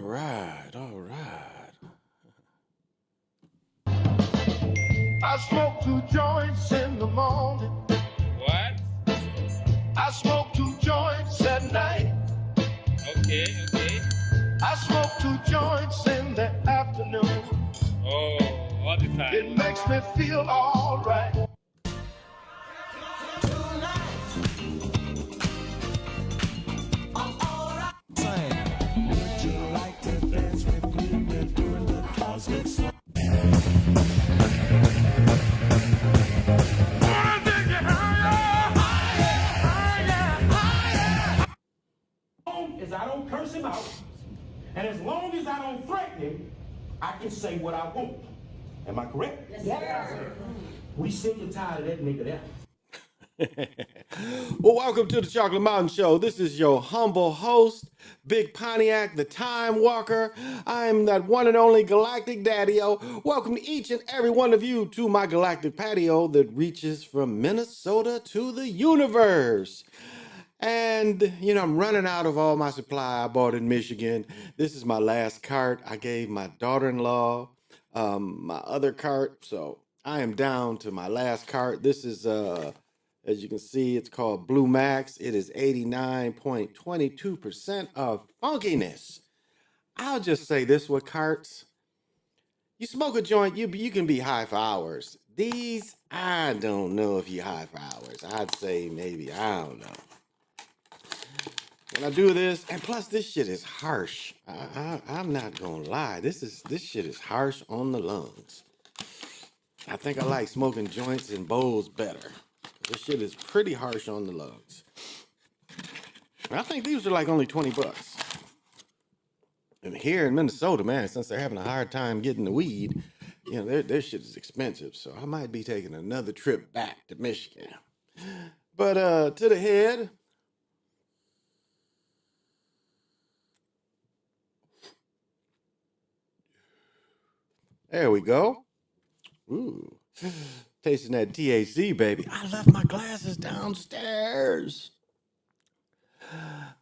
right, all right. I smoke 2 joints in the morning. What? I smoke 2 joints at night. Okay. I smoke 2 joints in the afternoon. Oh, all the time. It makes me feel all right. Would you like to dance with me? We're doing the cosmic song. As I don't curse him out, and as long as I don't threaten him, I can say what I want. Am I correct? Yes, sir. We sick and tired of that nigga there. Well, welcome to the Chocolate Mountain Show. This is your humble host, Big Pontiac, the Time Walker. I'm that one and only Galactic Daddy-O. Welcome to each and every one of you to my galactic patio that reaches from Minnesota to the universe. And, I'm running out of all my supply I bought in Michigan. This is my last cart. I gave my daughter-in-law my other cart, so I am down to my last cart. This is, as you can see, it's called Blue Max. It is 89.22% of funkiness. I'll just say this with carts. You smoke a joint, you can be high for hours. These, I don't know if you high for hours. I'd say maybe, I don't know. When I do this, and plus this shit is harsh. I'm not gonna lie. This shit is harsh on the lungs. I think I like smoking joints and bowls better. This shit is pretty harsh on the lungs. I think these are like only $20. And here in Minnesota, man, since they're having a hard time getting the weed, their shit is expensive. So I might be taking another trip back to Michigan. But to the head. There we go. Ooh. Tasting that THC, baby. I left my glasses downstairs.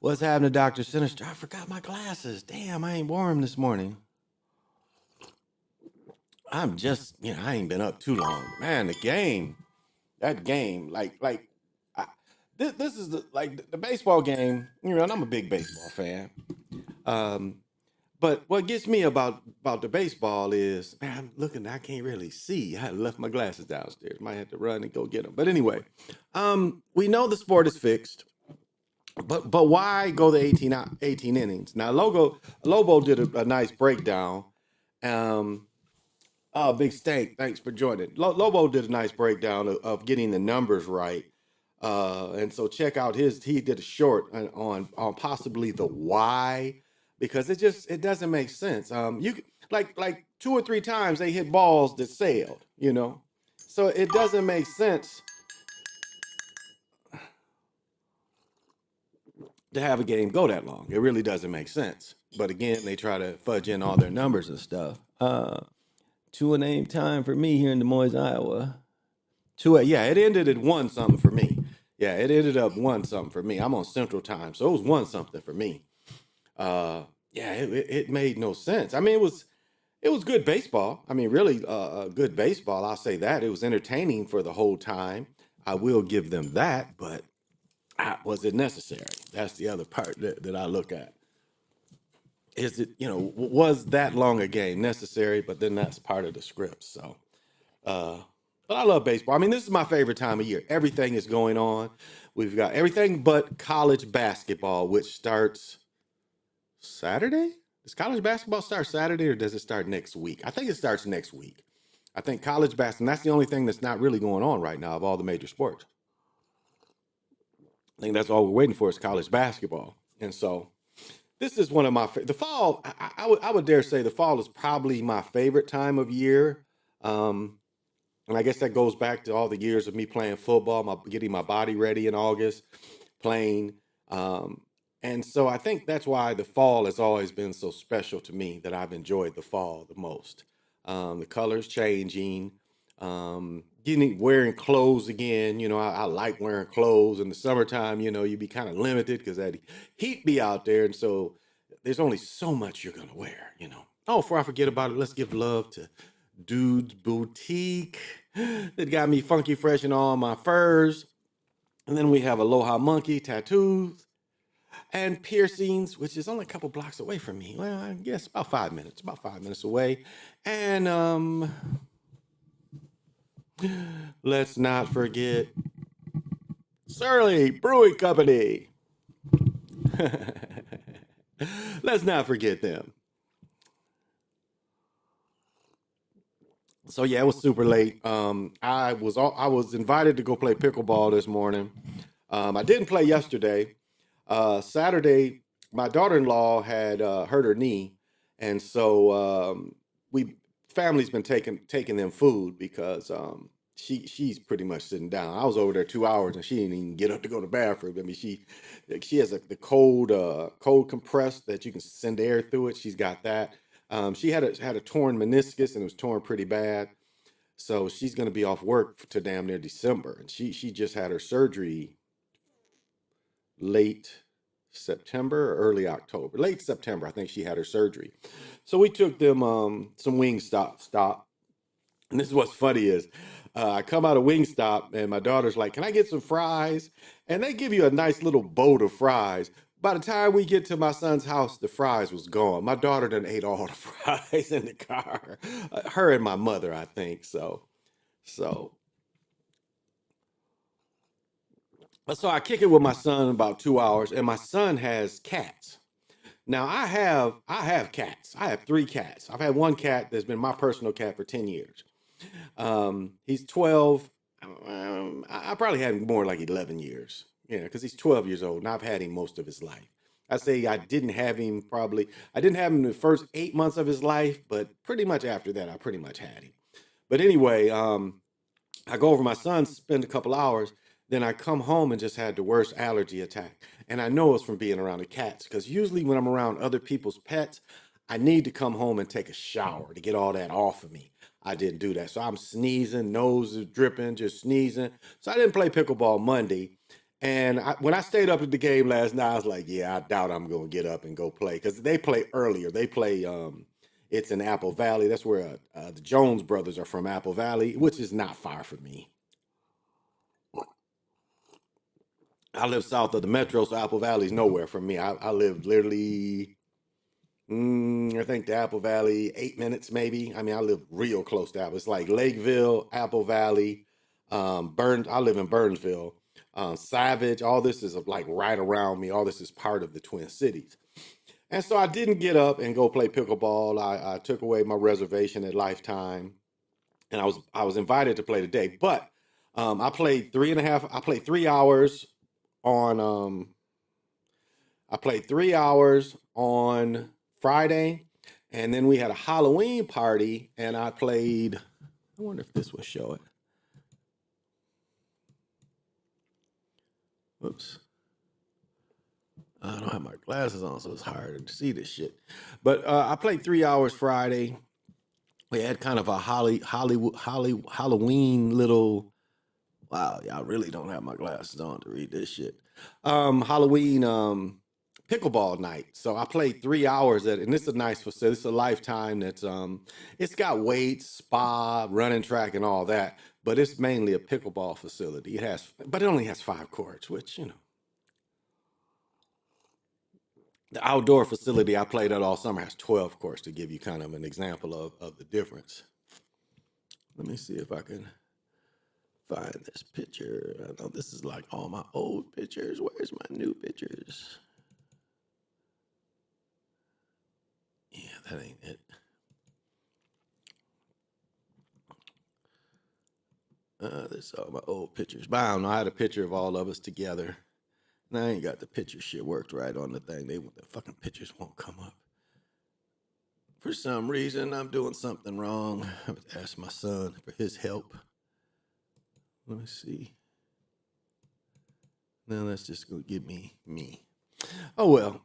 What's happening, Dr. Sinister? I forgot my glasses. Damn, I ain't wore them this morning. I'm just, I ain't been up too long. Man, that game, this is the baseball game, and I'm a big baseball fan. But what gets me about the baseball is, man, I'm looking, I can't really see. I left my glasses downstairs. Might have to run and go get them. But anyway, we know the sport is fixed, but why go the 18 innings? Now, Lobo did a nice breakdown. Big Stank, thanks for joining. Lobo did a nice breakdown of getting the numbers right. And so check out he did a short on possibly the why, because it doesn't make sense. You like 2 or 3 times they hit balls that sailed, so it doesn't make sense to have a game go that long. It really doesn't make sense. But again, they try to fudge in all their numbers and stuff. 2 time for me here in Des Moines, Iowa. Yeah, it ended at 1 something for me. Yeah, it ended up 1 something for me. I'm on Central Time, so it was 1 something for me. It made no sense. I mean, it was good baseball. I mean, really good baseball. I'll say that. It was entertaining for the whole time. I will give them that, but was it necessary? That's the other part that I look at. Is it, was that long a game necessary? But then that's part of the script. So, but I love baseball. I mean, this is my favorite time of year. Everything is going on. We've got everything but college basketball, which starts Saturday. Does college basketball start Saturday or does it start next week? I think it starts next week. I think college basketball, that's the only thing that's not really going on right now of all the major sports. I think that's all we're waiting for is college basketball. And so this is one of my the fall. I would dare say the fall is probably my favorite time of year. And I guess that goes back to all the years of me playing football, getting my body ready in August, playing. And so I think that's why the fall has always been so special to me, that I've enjoyed the fall the most. The colors changing, wearing clothes again. I like wearing clothes in the summertime. You be kind of limited because that heat be out there. And so there's only so much you're gonna wear, you know. Oh, before I forget about it, let's give love to Dude's Boutique that got me funky fresh in all my furs. And then we have Aloha Monkey tattoos and piercings, which is only a couple blocks away from me. Well, I guess about 5 minutes away. And let's not forget Surly Brewing Company. Let's not forget them. So yeah, it was super late. I was invited to go play pickleball this morning. I didn't play yesterday. Saturday, my daughter-in-law had hurt her knee, and so we family's been taking them food because she's pretty much sitting down. I was over there 2 hours and she didn't even get up to go to the bathroom. I mean, she has the cold compress that you can send air through it. She's got that. She had a torn meniscus and it was torn pretty bad. So she's going to be off work to damn near December, and she just had her surgery late September or early October. Late September, I think she had her surgery. So we took them some Wingstop. And this is what's funny is I come out of Wingstop and my daughter's like, "Can I get some fries?" And they give you a nice little boat of fries. By the time we get to my son's house, the fries was gone. My daughter done ate all the fries in the car. Her and my mother, I think. So so I kick it with my son about 2 hours, and my son has cats. Now I have cats. I have three cats. I've had one cat that's been my personal cat for 10 years. He's 12. I probably had him more like 11 years. Yeah, because he's 12 years old, and I've had him most of his life. I say I didn't have him the first 8 months of his life, but pretty much after that, I pretty much had him. But anyway, I go over my son, spend a couple hours, then I come home and just had the worst allergy attack. And I know it's from being around the cats because usually when I'm around other people's pets, I need to come home and take a shower to get all that off of me. I didn't do that. So I'm sneezing, nose is dripping, just sneezing. So I didn't play pickleball Monday. And when I stayed up at the game last night, I was like, yeah, I doubt I'm going to get up and go play because they play earlier. They play, it's in Apple Valley. That's where the Jones brothers are from, Apple Valley, which is not far from me. I live south of the metro, so Apple Valley's nowhere from me. I live literally, I think the Apple Valley, 8 minutes maybe. I mean, I live real close to Apple. It's like Lakeville, Apple Valley, I live in Burnsville, Savage. All this is like right around me. All this is part of the Twin Cities. And so I didn't get up and go play pickleball. I took away my reservation at Lifetime, and I was invited to play today, but I played 3 hours on I played 3 hours on Friday, and then we had a Halloween party, and I played. I wonder if this will show it. Oops. I don't have my glasses on, so it's hard to see this shit. But I played 3 hours Friday. We had kind of a Halloween little. Wow, y'all really don't have my glasses on to read this shit. Halloween pickleball night. So I played 3 hours and this is a nice facility. It's a Lifetime that's it's got weights, spa, running track, and all that, but it's mainly a pickleball facility. But it only has 5 courts, which the outdoor facility I played at all summer has 12 courts to give you kind of an example of the difference. Let me see if I can find this picture. I know this is like all my old pictures. Where's my new pictures? Yeah, that ain't it. This is all my old pictures. But I don't know. I had a picture of all of us together. And I ain't got the picture shit worked right on the thing. The fucking pictures won't come up. For some reason, I'm doing something wrong. I would ask my son for his help. Let me see. Now that's just gonna give me. Oh well.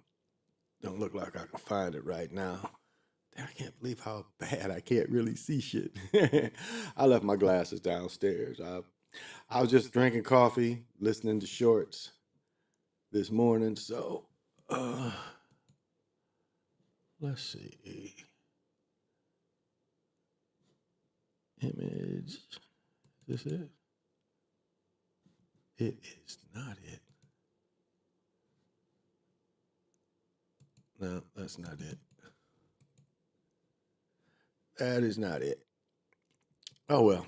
Don't look like I can find it right now. I can't believe how bad I can't really see shit. I left my glasses downstairs. I was just drinking coffee, listening to shorts this morning. So Let's see. Image. Is this it? It is not it. No, that's not it. That is not it. Oh well.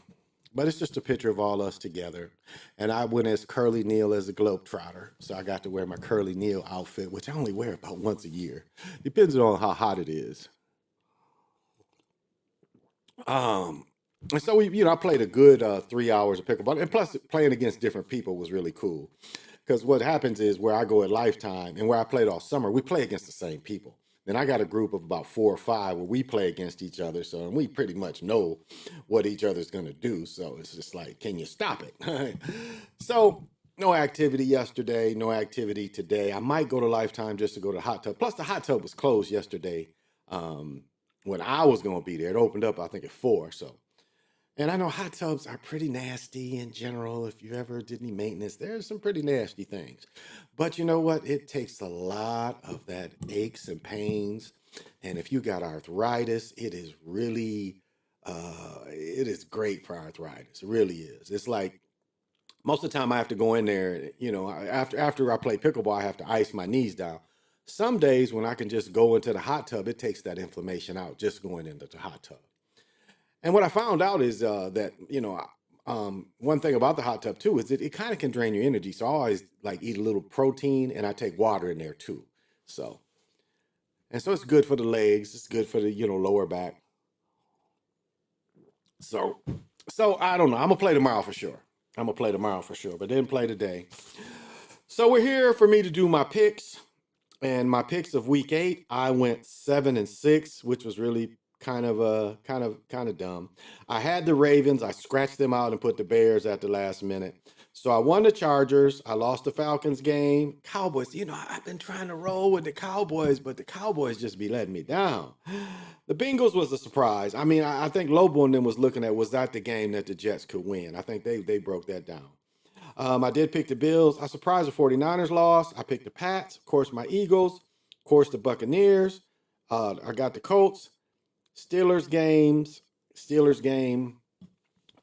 But it's just a picture of all us together. And I went as Curly Neal as a Globetrotter. So I got to wear my Curly Neal outfit, which I only wear about once a year. Depends on how hot it is. And so I played a good 3 hours of pickleball. And plus playing against different people was really cool. Because what happens is where I go at Lifetime and where I played all summer, we play against the same people. Then I got a group of about 4 or 5 where we play against each other. So and we pretty much know what each other's going to do. So it's just like, can you stop it? So no activity yesterday, no activity today. I might go to Lifetime just to go to the hot tub. Plus the hot tub was closed yesterday when I was going to be there. It opened up, I think, at 4. So. And I know hot tubs are pretty nasty in general. If you ever did any maintenance, there's some pretty nasty things. But you know what? It takes a lot of that aches and pains. And if you got arthritis, it is really, it is great for arthritis. It really is. It's like most of the time I have to go in there, after I play pickleball, I have to ice my knees down. Some days when I can just go into the hot tub, it takes that inflammation out just going into the hot tub. And what I found out is that, one thing about the hot tub too is it kind of can drain your energy. So I always like eat a little protein and I take water in there too. So it's good for the legs. It's good for the, lower back. So I don't know. I'm going to play tomorrow for sure. But didn't play today. So we're here for me to do my picks. And my picks of week 8, I went 7-6, which was really kind of dumb. I had the Ravens. I scratched them out and put the Bears at the last minute. So I won the Chargers. I lost the Falcons game. Cowboys, I've been trying to roll with the Cowboys, but the Cowboys just be letting me down. The Bengals was a surprise. I mean, I think Lobo and them was looking at, was that the game that the Jets could win? I think they broke that down. I did pick the Bills. I surprised the 49ers lost. I picked the Pats. Of course, my Eagles. Of course, the Buccaneers. I got the Colts. Steelers game.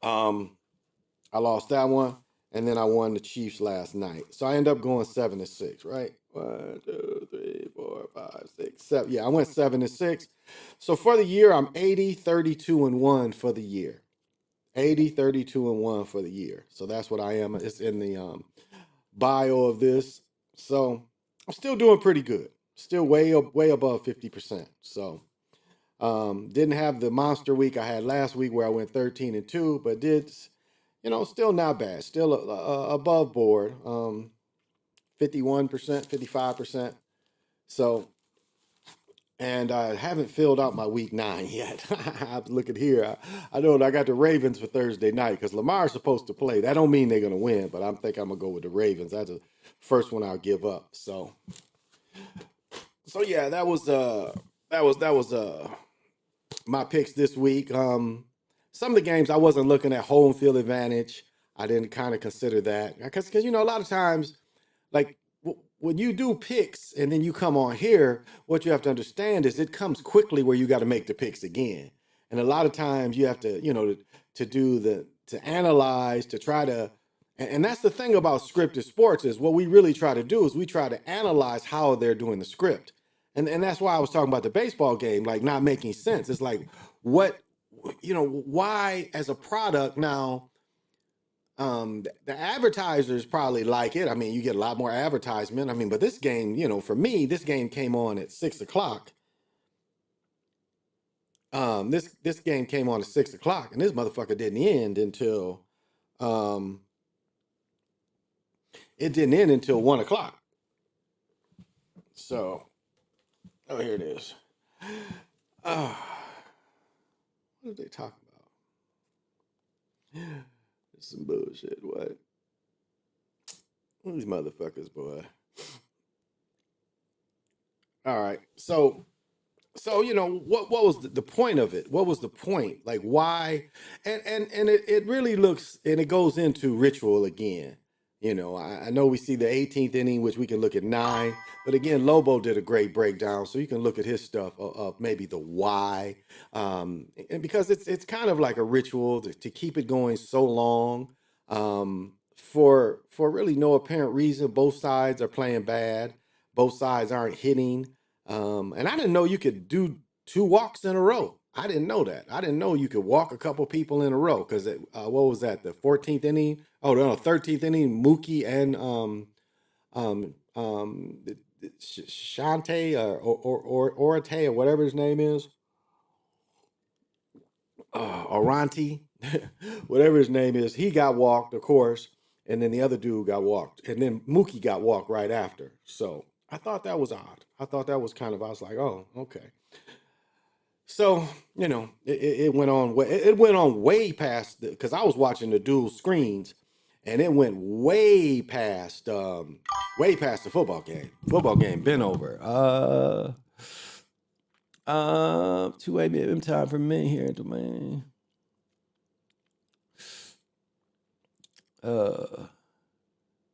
I lost that one. And then I won the Chiefs last night. So I ended up going 7-6, right? 1, 2, 3, 4, 5, 6, 7. Yeah, I went 7-6. So for the year, I'm 80, 32-1 for the year. 80, 32-1 for the year. So that's what I am. It's in the bio of this. So I'm still doing pretty good. Still way above 50%. So didn't have the monster week I had last week where I went 13-2, but did, still not bad. Still above board. 51%, 55%. So, and I haven't filled out my week 9 yet. Look at here. I know I got the Ravens for Thursday night because Lamar's supposed to play. That don't mean they're going to win, but I'm going to go with the Ravens. That's the first one I'll give up. So yeah, that was my picks this week. Some of the games I wasn't looking at home field advantage. I didn't kind of consider that because a lot of times, like when you do picks and then you come on here, what you have to understand is it comes quickly where you got to make the picks again. And a lot of times you have to, to analyze, to try to, and that's the thing about scripted sports is what we really try to do is we try to analyze how they're doing the script. And that's why I was talking about the baseball game, like not making sense. It's like, why as a product now, the advertisers probably like it. I mean, you get a lot more advertisement. I mean, but this game, for me, this game came on at 6 o'clock. This game came on at 6 o'clock, and this motherfucker didn't end until it didn't end until 1 o'clock. So, here it is. What are they talking about? Some bullshit. What? These motherfuckers, boy. All right. So what was the point of it? What was the point? Like why? And it really looks, and it goes into ritual again. I know we see the 18th inning, which we can look at 9, but again, Lobo did a great breakdown, so you can look at his stuff of maybe the why, and because it's kind of like a ritual to keep it going so long, for really no apparent reason. Both sides are playing bad, both sides aren't hitting, and I didn't know you could do 2 walks in a row. I didn't know that. I didn't know you could walk a couple people in a row because what was that? The 14th inning? Oh no, 13th inning. Mookie and Shante or Orate or whatever his name is, Oranti, whatever his name is. He got walked, of course, and then the other dude got walked, and then Mookie got walked right after. So I thought that was odd. I thought that was kind of. I was like, oh, okay. So it went on. It went on way past because I was watching the dual screens, and it went way past the football game. Football game been over. 2 a.m. time for me here, man.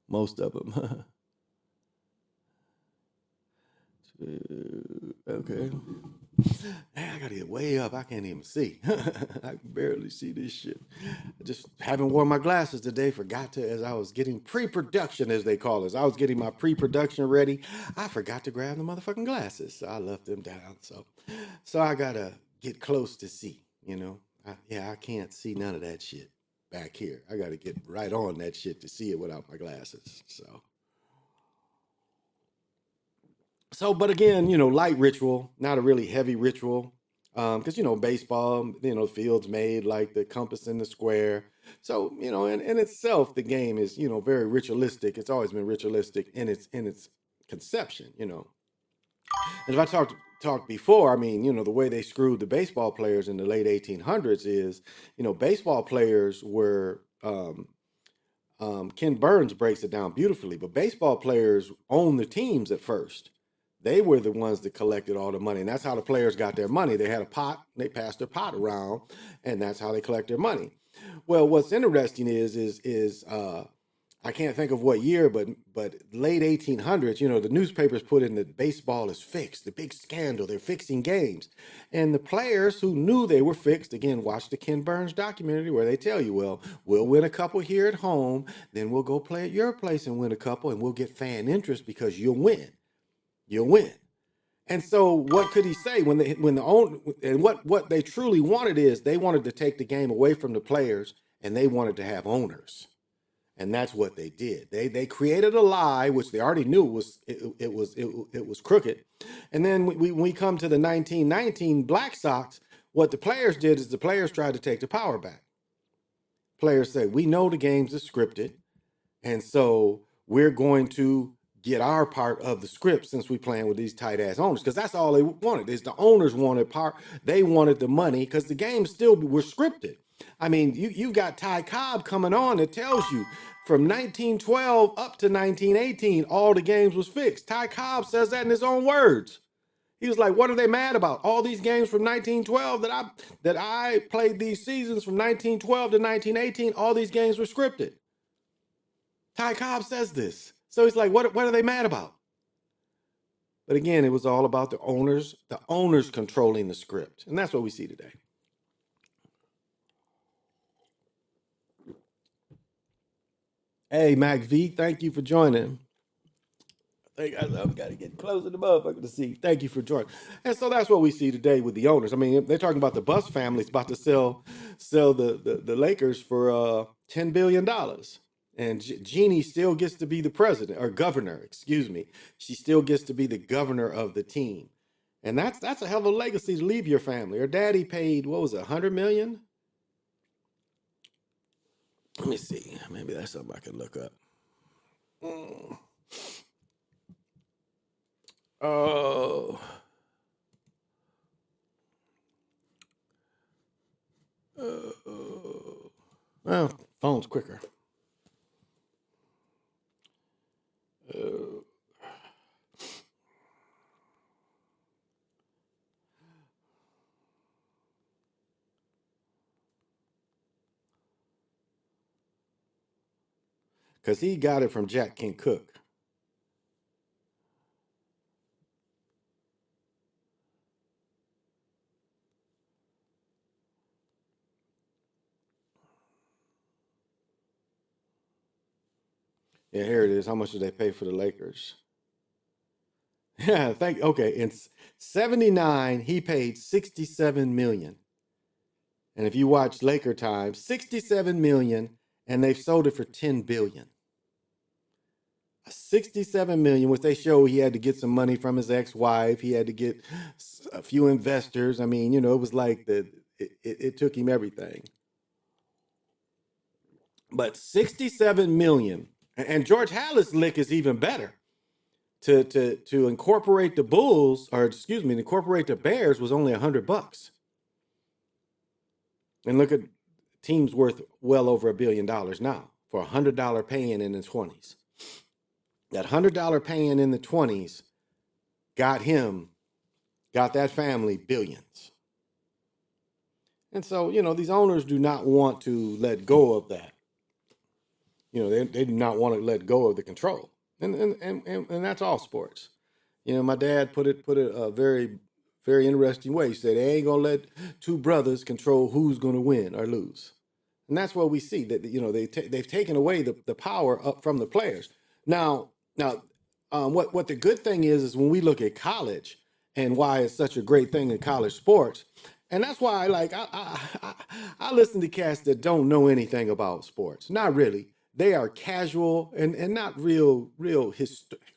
Most of them. Okay. Man, I gotta get way up. I can't even see. I can barely see this shit. I just haven't worn my glasses today. Forgot to, as I was getting pre-production, as they call it. As I was getting my pre-production ready, I forgot to grab the motherfucking glasses. So I left them down. So I gotta get close to see. I can't see none of that shit back here. I gotta get right on that shit to see it without my glasses. But again, light ritual, not a really heavy ritual. Because, baseball, the field's made like the compass in the square. So, in itself, the game is, very ritualistic. It's always been ritualistic in its conception. And if I talked before, I mean, the way they screwed the baseball players in the late 1800s is, baseball players were, Ken Burns breaks it down beautifully, but baseball players owned the teams at first. They were the ones that collected all the money, and that's how the players got their money. They had a pot, they passed their pot around, and that's how they collect their money. Well, what's interesting is I can't think of what year, but late 1800s, the newspapers put in that baseball is fixed, the big scandal, they're fixing games. And the players who knew they were fixed, again, watch the Ken Burns documentary where they tell you, well, we'll win a couple here at home, then we'll go play at your place and win a couple, and we'll get fan interest because you'll win. You'll win. And so what could he say when the own and what they truly wanted is they wanted to take the game away from the players and they wanted to have owners. And that's what they did. They created a lie, which they already knew was crooked. And then when we come to the 1919 Black Sox, what the players did is the players tried to take the power back. Players say, we know the games are scripted, and so we're going to get our part of the script since we playing with these tight ass owners, because that's all they wanted. Is the owners wanted part, they wanted the money because the games still were scripted. I mean, you got Ty Cobb coming on that tells you from 1912 up to 1918, all the games was fixed. Ty Cobb says that in his own words. He was like, "What are they mad about? All these games from 1912 that I played these seasons from 1912 to 1918, all these games were scripted." Ty Cobb says this. So he's like, what are they mad about? But again, it was all about the owners controlling the script. And that's what we see today. Hey, Mac V, thank you for joining. I've got to get closer to motherfucker to see. Thank you for joining. And so that's what we see today with the owners. I mean, they're talking about the Bus family's about to sell the Lakers for $10 billion. And Jeannie still gets to be the president or governor, excuse me. She still gets to be the governor of the team. And that's a hell of a legacy to leave your family. Her daddy paid, what was it, $100 million? Let me see. Maybe that's something I can look up. Oh. Well, phone's quicker. because he got it from Jack King Cook. Yeah, here it is. How much did they pay for the Lakers? Yeah, okay. In 79, he paid 67 million. And if you watch Laker time, 67 million, and they've sold it for 10 billion. 67 million, which they show he had to get some money from his ex-wife. He had to get a few investors. I mean, it was like it took him everything. But 67 million, and George Halas' lick is even better. To incorporate the Bulls, or excuse me, to incorporate the Bears was only $100. And look at teams worth well over $1 billion now for $100 pay-in in the 20s. That $100 pay-in in the 20s got that family billions. And so, these owners do not want to let go of that. They do not want to let go of the control. And that's all sports. My dad put it a very, very interesting way. He said, they ain't going to let two brothers control who's going to win or lose. And that's what we see, that, they've taken away the power up from the players. Now, what the good thing is when we look at college and why it's such a great thing in college sports, and that's why I listen to cats that don't know anything about sports. Not really. They are casual and not real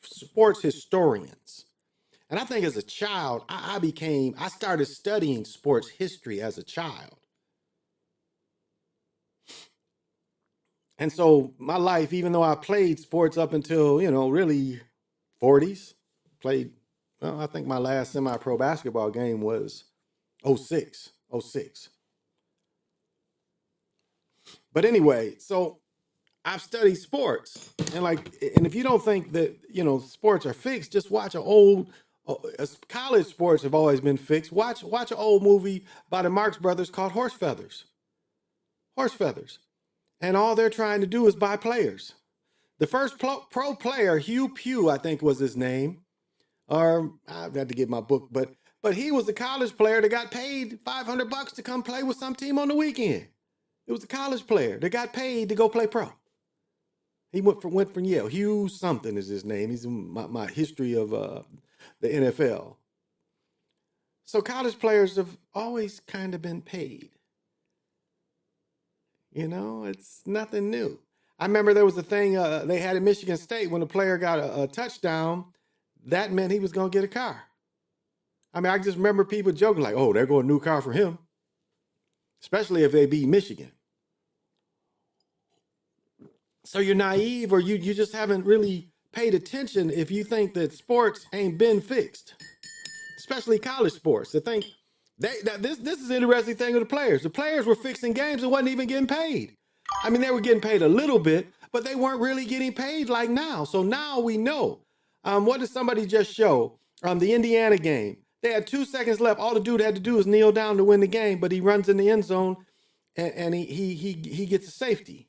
sports historians. And I think as a child, I started studying sports history as a child. And so my life, even though I played sports up until, really 40s, I think my last semi-pro basketball game was 06. But anyway, so I've studied sports, and if you don't think that, sports are fixed, just watch college sports have always been fixed. Watch an old movie by the Marx Brothers called Horse Feathers. And all they're trying to do is buy players. The first pro player, Hugh Pugh, I think was his name, or I've got to get my book, but he was a college player that got paid $500 to come play with some team on the weekend. It was a college player that got paid to go play pro. He went from Yale. Hugh something is his name. He's in my history of the NFL. So college players have always kind of been paid. It's nothing new. I remember there was a thing they had at Michigan State when a player got a touchdown, that meant he was going to get a car. I mean, I just remember people joking like, oh, they're going a new car for him, especially if they beat Michigan. So you're naive, or you just haven't really paid attention if you think that sports ain't been fixed, especially college sports. To think this is the interesting thing with the players. The players were fixing games and wasn't even getting paid. I mean, they were getting paid a little bit, but they weren't really getting paid like now. So now we know. What did somebody just show? The Indiana game. They had 2 seconds left. All the dude had to do is kneel down to win the game, but he runs in the end zone and he gets a safety.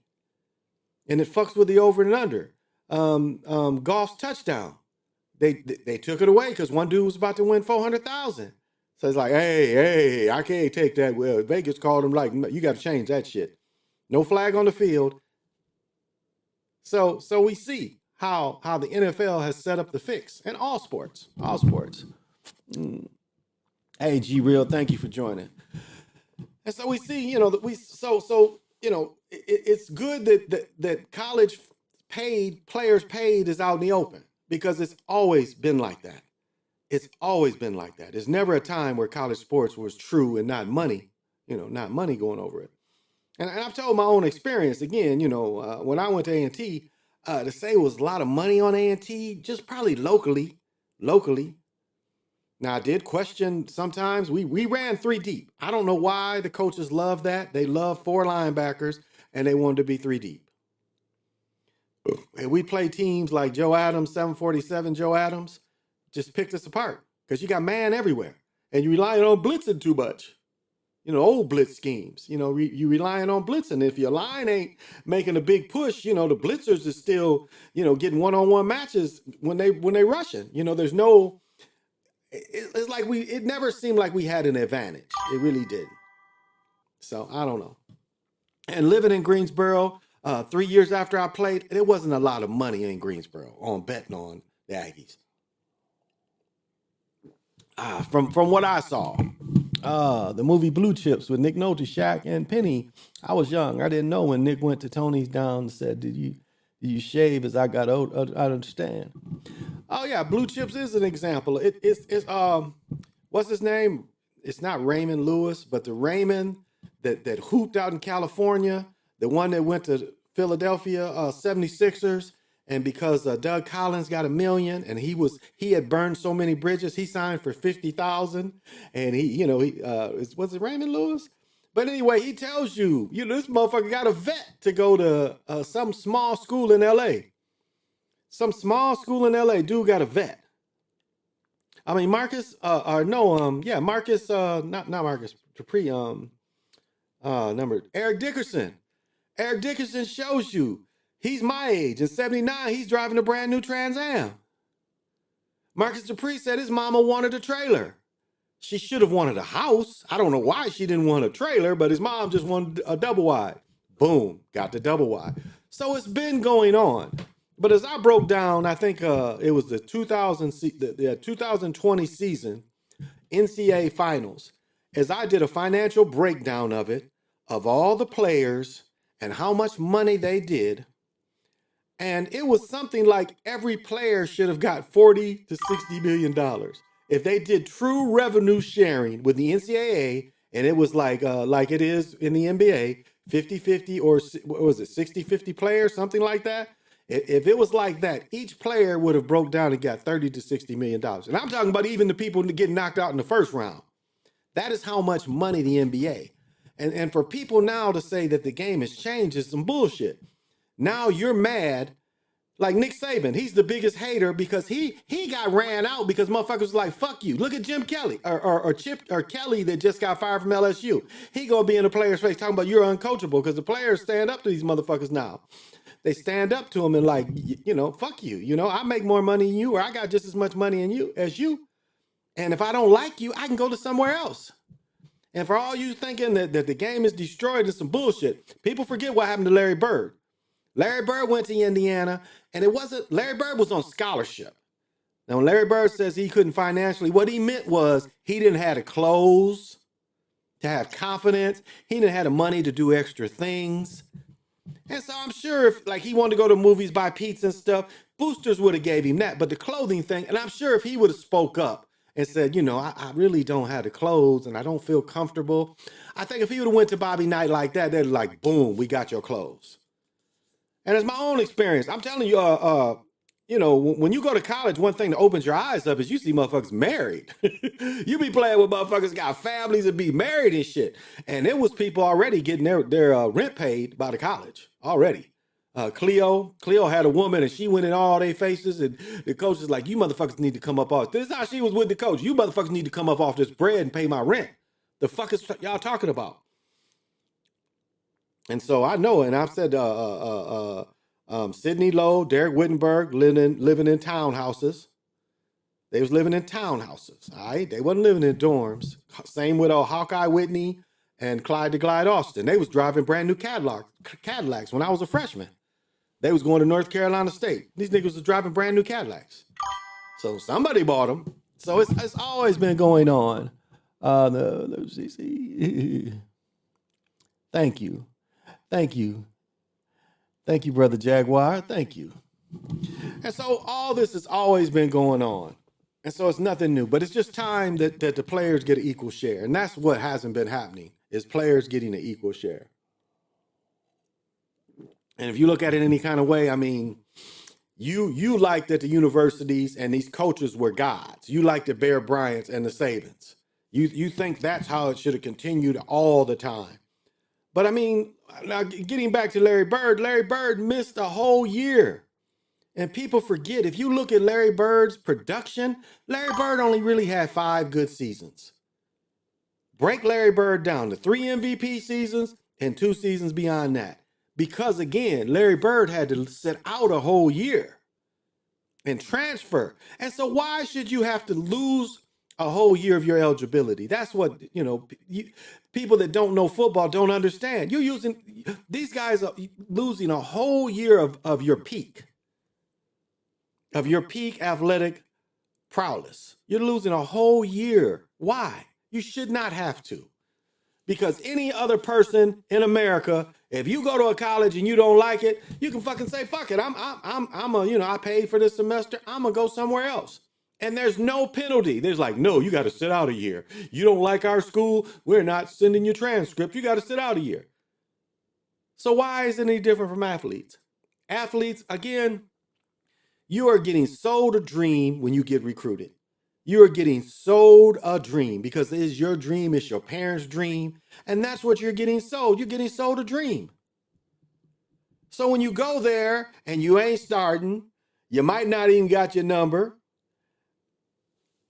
And it fucks with the over and under. Golf's touchdown. They took it away because one dude was about to win $400,000. So it's like, hey, I can't take that. Well, Vegas called him like, you got to change that shit. No flag on the field. So we see how the NFL has set up the fix, and all sports. Hey, G Real, thank you for joining. And so we see, it's good that college players paid is out in the open, because it's always been like that. It's always been like that. There's never a time where college sports was true and not money going over it. And I've told my own experience again, when I went to A&T, to say it was a lot of money on A&T, just probably locally. Now, I did question sometimes. We ran 3 deep. I don't know why the coaches love that. They love 4 linebackers, and they wanted to be 3 deep. And we play teams like Joe Adams, 747 Joe Adams, just picked us apart because you got man everywhere, and you rely on blitzing too much. old blitz schemes. You relying on blitzing. If your line ain't making a big push, the blitzers is still, getting one-on-one matches when they rushing. There's no. It's like it never seemed like we had an advantage. It really didn't. So I don't know. And living in Greensboro, 3 years after I played, there wasn't a lot of money in Greensboro on betting on the Aggies. From what I saw, the movie Blue Chips with Nick Nolte, Shaq, and Penny. I was young. I didn't know when Nick went to Tony's down and said, "Did you shave?" As I got old, I understand. Oh yeah, Blue Chips is an example. It's what's his name? It's not Raymond Lewis, but the Raymond that hooped out in California, the one that went to Philadelphia 76ers. And because Doug Collins got $1 million, and he had burned so many bridges, he signed for 50,000. And was it Raymond Lewis? But anyway, he tells you, this motherfucker got a vet to go to some small school in L.A. Some small school in L.A. Dude got a vet. I mean, Marcus, Marcus, not Marcus Dupree, Eric Dickerson. Eric Dickerson shows you. He's my age. In 79, he's driving a brand new Trans Am. Marcus Dupree said his mama wanted a trailer. She should have wanted a house. I don't know why she didn't want a trailer, but his mom just wanted a double wide. Boom, got the double wide. So it's been going on. But as I broke down, I think it was the 2020 season NCAA finals. As I did a financial breakdown of it, of all the players and how much money they did, and it was something like every player should have got $40 to $60 million. If they did true revenue sharing with the NCAA, and it was like it is in the NBA, 50-50 or what was it, 60-50 players, something like that. If it was like that, each player would have broke down and got $30 to $60 million. And I'm talking about even the people getting knocked out in the first round. That is how much money the NBA. And for people now to say that the game has changed is some bullshit. Now you're mad, like Nick Saban. He's the biggest hater because he got ran out because motherfuckers was like, fuck you. Look at Jim Kelly or Chip or Kelly that just got fired from LSU. He gonna be in the player's face talking about you're uncoachable because the players stand up to these motherfuckers now. They stand up to him and like, fuck you. I make more money than you, or I got just as much money as you. And if I don't like you, I can go to somewhere else. And for all you thinking that the game is destroyed, it's some bullshit. People forget what happened to Larry Bird. Larry Bird went to Indiana, and Larry Bird was on scholarship. Now, when Larry Bird says he couldn't financially, what he meant was he didn't have the clothes to have confidence. He didn't have the money to do extra things. And so I'm sure if like he wanted to go to movies, buy pizza and stuff, boosters would have gave him that. But the clothing thing, and I'm sure if he would have spoke up and said, I really don't have the clothes and I don't feel comfortable. I think if he would have went to Bobby Knight like that, they'd like, boom, we got your clothes. And it's my own experience. I'm telling you, when you go to college, one thing that opens your eyes up is you see motherfuckers married. You be playing with motherfuckers got families and be married and shit. And it was people already getting their rent paid by the college already. Cleo had a woman and she went in all their faces and the coach is like, you motherfuckers need to come up off. This is how she was with the coach. You motherfuckers need to come up off this bread and pay my rent. The fuck is y'all talking about? And so I know, and I've said Sidney Lowe, Derek Wittenberg living in townhouses. They was living in townhouses, all right? They wasn't living in dorms. Same with Hawkeye Whitney and Clyde the Glide Austin. They was driving brand new Cadillacs when I was a freshman. They was going to North Carolina State. These niggas was driving brand new Cadillacs. So somebody bought them. So it's always been going on. Let's see. Thank you. Thank you. Thank you, Brother Jaguar. Thank you. And so all this has always been going on. And so it's nothing new, but it's just time that the players get an equal share. And that's what hasn't been happening, is players getting an equal share. And if you look at it any kind of way, I mean, you like that the universities and these coaches were gods. You like the Bear Bryants and the Sabans. You think that's how it should have continued all the time. But I mean, now getting back to Larry Bird missed a whole year. And people forget, if you look at Larry Bird's production, Larry Bird only really had 5 good seasons. Break Larry Bird down to 3 MVP seasons and 2 seasons beyond that. Because again, Larry Bird had to sit out a whole year and transfer. And so why should you have to lose a whole year of your eligibility? That's what, people that don't know football don't understand. These guys are losing a whole year of your peak athletic prowess. You're losing a whole year. Why? You should not have to. Because any other person in America, if you go to a college and you don't like it, you can fucking say, fuck it. I paid for this semester. I'm gonna go somewhere else. And there's no penalty. There's like, no, you got to sit out a year. You don't like our school, we're not sending your transcript. You got to sit out a year. So why is it any different from athletes? Athletes, again, you are getting sold a dream when you get recruited. You are getting sold a dream because it is your dream, it's your parents' dream, and that's what you're getting sold. You're getting sold a dream. So when you go there and you ain't starting, you might not even got your number,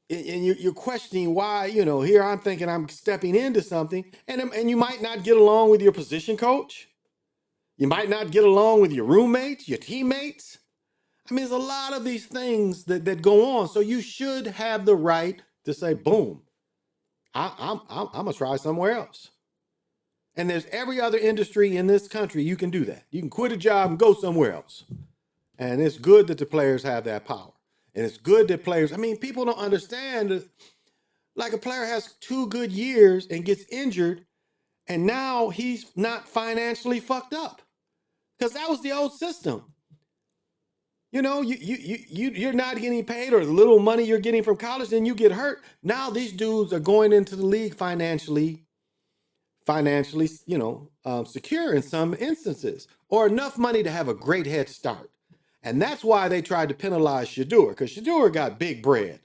and you're questioning why, here I'm thinking I'm stepping into something, and you might not get along with your position coach. You might not get along with your roommates, your teammates. I mean, there's a lot of these things that go on. So you should have the right to say, boom, I'm gonna try somewhere else. And there's every other industry in this country you can do that. You can quit a job and go somewhere else. And it's good that the players have that power. And it's good that people don't understand that, like, a player has 2 good years and gets injured, and now he's not financially fucked up. Because that was the old system. You're not getting paid, or the little money you're getting from college, then you get hurt. Now these dudes are going into the league financially, secure in some instances, or enough money to have a great head start. And that's why they tried to penalize Shador, because Shador got big bread.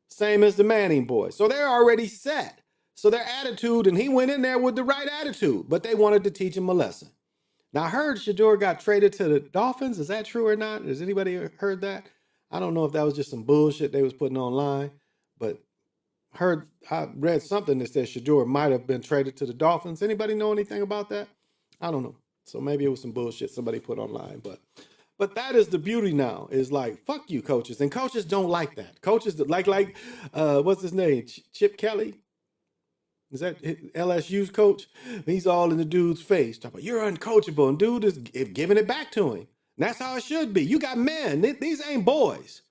Same as the Manning boys. So they're already set. So their attitude, and he went in there with the right attitude, but they wanted to teach him a lesson. Now, I heard Shador got traded to the Dolphins. Is that true or not? Has anybody heard that? I don't know if that was just some bullshit they was putting online, but I read something that said Shador might have been traded to the Dolphins. Anybody know anything about that? I don't know. So maybe it was some bullshit somebody put online, but that is the beauty now, is like, fuck you, coaches. And coaches don't like that. Coaches that like what's his name? Chip Kelly? Is that LSU's coach? He's all in the dude's face, talking about, you're uncoachable, and dude is giving it back to him. And that's how it should be. You got men. These ain't boys.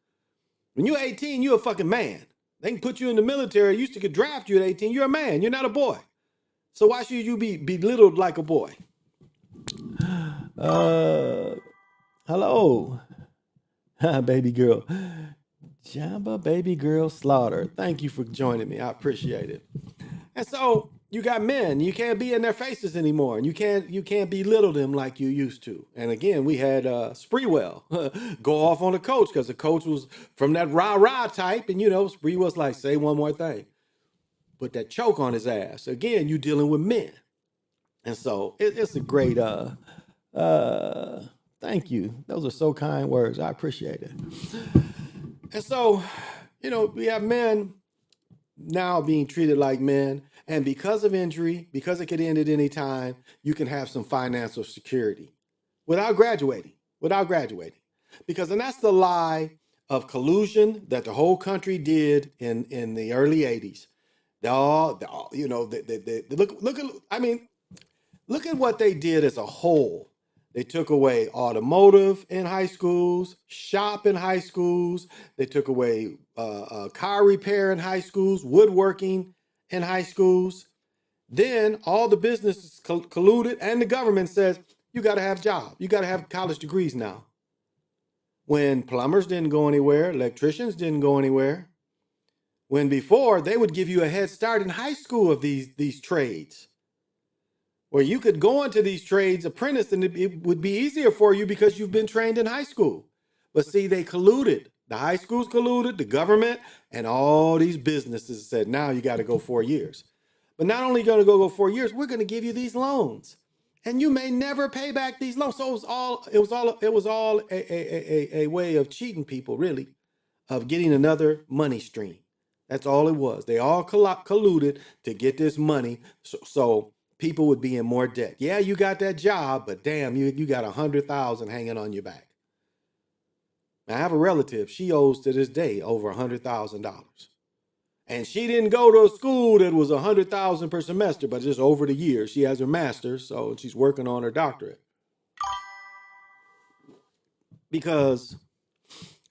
When you're 18, you're a fucking man. They can put you in the military. Used to could draft you at 18. You're a man. You're not a boy. So why should you be belittled like a boy? Hello, baby girl. Jamba baby girl Slaughter. Thank you for joining me. I appreciate it. And so you got men, you can't be in their faces anymore, and you can't belittle them like you used to. And again, we had Spreewell go off on the coach because the coach was from that rah-rah type, and Spreewell's like, say one more thing. Put that choke on his ass. Again, you dealing with men. And so it's a great thank you. Those are so kind words. I appreciate it. And so, we have men now being treated like men, and because of injury, because it could end at any time, you can have some financial security without graduating, because, and that's the lie of collusion that the whole country did in the early 80s. Look at what they did as a whole. They took away automotive in high schools, shop in high schools. They took away car repair in high schools, woodworking in high schools. Then all the businesses colluded, and the government says, you got to have jobs. You got to have college degrees now. When plumbers didn't go anywhere, electricians didn't go anywhere. When before, they would give you a head start in high school of these trades, where you could go into these trades apprentice, and it would be easier for you because you've been trained in high school. But see, they colluded. The high schools colluded, the government, and all these businesses said, now you got to go 4 years. But not only going to go 4 years, we're going to give you these loans, and you may never pay back these loans. So it was all a way of cheating people, really, of getting another money stream. That's all it was. They all colluded to get this money, so people would be in more debt. Yeah, you got that job, but damn, you got 100,000 hanging on your back. I have a relative. She owes to this day over $100,000, and she didn't go to a school that was 100,000 per semester, but just over the years, she has her master's, so she's working on her doctorate. Because,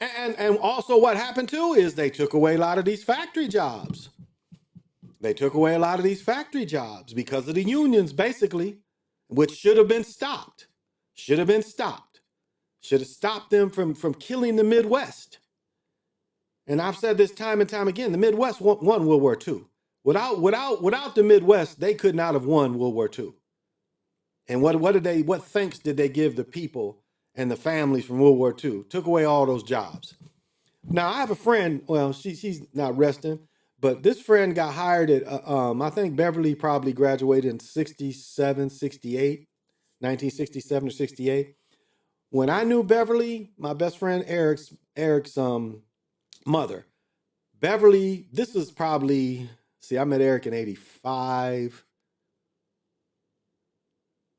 and also what happened too is they took away a lot of these factory jobs. They took away a lot of these factory jobs because of the unions, basically, which should have been stopped. Should have been stopped. Should have stopped them from killing the Midwest. And I've said this time and time again: the Midwest won World War II. Without the Midwest, they could not have won World War II. And what thanks did they give the people and the families from World War II? Took away all those jobs. Now I have a friend. Well, she's not resting, but this friend got hired at I think Beverly probably graduated in 67, 68, 1967 or 68. When I knew Beverly, my best friend Eric's mother, Beverly, this was probably, see, I met Eric in 85.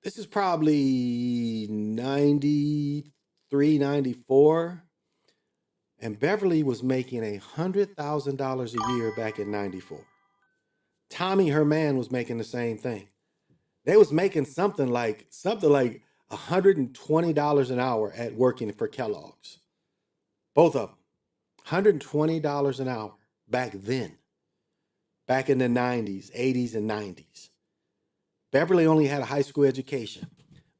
This is probably 93, 94. And Beverly was making $100,000 a year back in 94. Tommy, her man, was making the same thing. They was making something like $120 an hour at working for Kellogg's. Both of them. $120 an hour back then. Back in the 90s, 80s, and 90s. Beverly only had a high school education.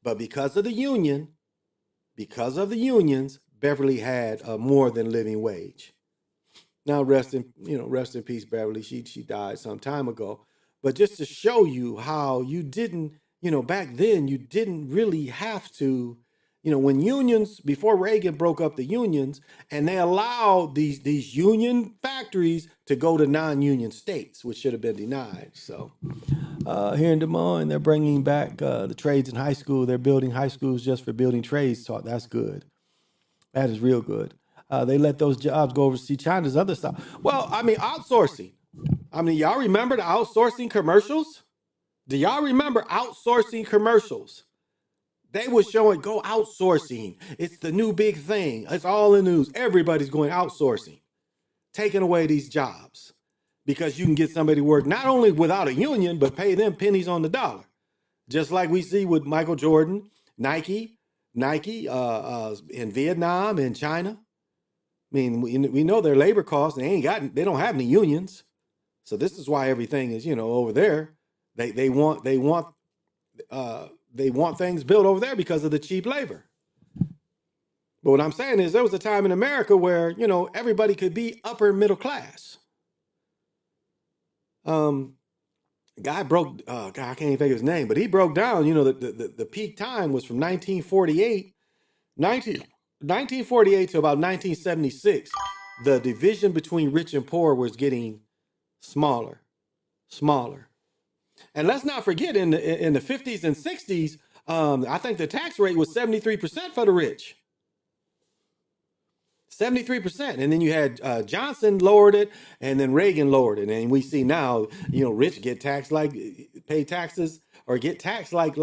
But because of the unions, Beverly had a more than living wage. Now rest in peace, Beverly. She died some time ago. But just to show you how you didn't, back then you didn't really have to, when unions, before Reagan broke up the unions, and they allowed these union factories to go to non-union states, which should have been denied. So here in Des Moines, they're bringing back the trades in high school. They're building high schools just for building trades taught. That's good. That is real good. They let those jobs go overseas. China's other stuff. Well, I mean, outsourcing. I mean, y'all remember the outsourcing commercials? Do y'all remember outsourcing commercials? They were showing, go outsourcing. It's the new big thing. It's all in the news. Everybody's going outsourcing, taking away these jobs because you can get somebody to work not only without a union, but pay them pennies on the dollar. Just like we see with Michael Jordan, Nike, in Vietnam and China. I mean, we know their labor costs. They don't have any unions. So this is why everything is, over there. They want things built over there because of the cheap labor. But what I'm saying is there was a time in America where, everybody could be upper middle class. Guy broke, I can't even think of his name, but he broke down, the peak time was from 1948 to about 1976. The division between rich and poor was getting smaller. And let's not forget in the 50s and 60s, I think the tax rate was 73% for the rich. 73%. And then you had Johnson lowered it, and then Reagan lowered it. And we see now, rich get taxed pay taxes or get taxed like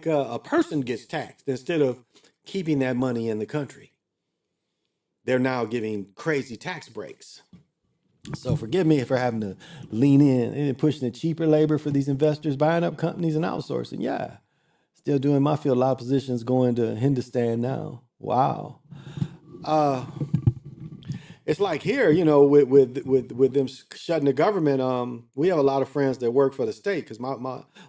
a person gets taxed instead of keeping that money in the country. They're now giving crazy tax breaks. So forgive me for having to lean in and pushing the cheaper labor for these investors, buying up companies and outsourcing. Yeah, still doing my field. A lot of positions going to Hindustan now. Wow. It's like here, with them shutting the government. We have a lot of friends that work for the state because my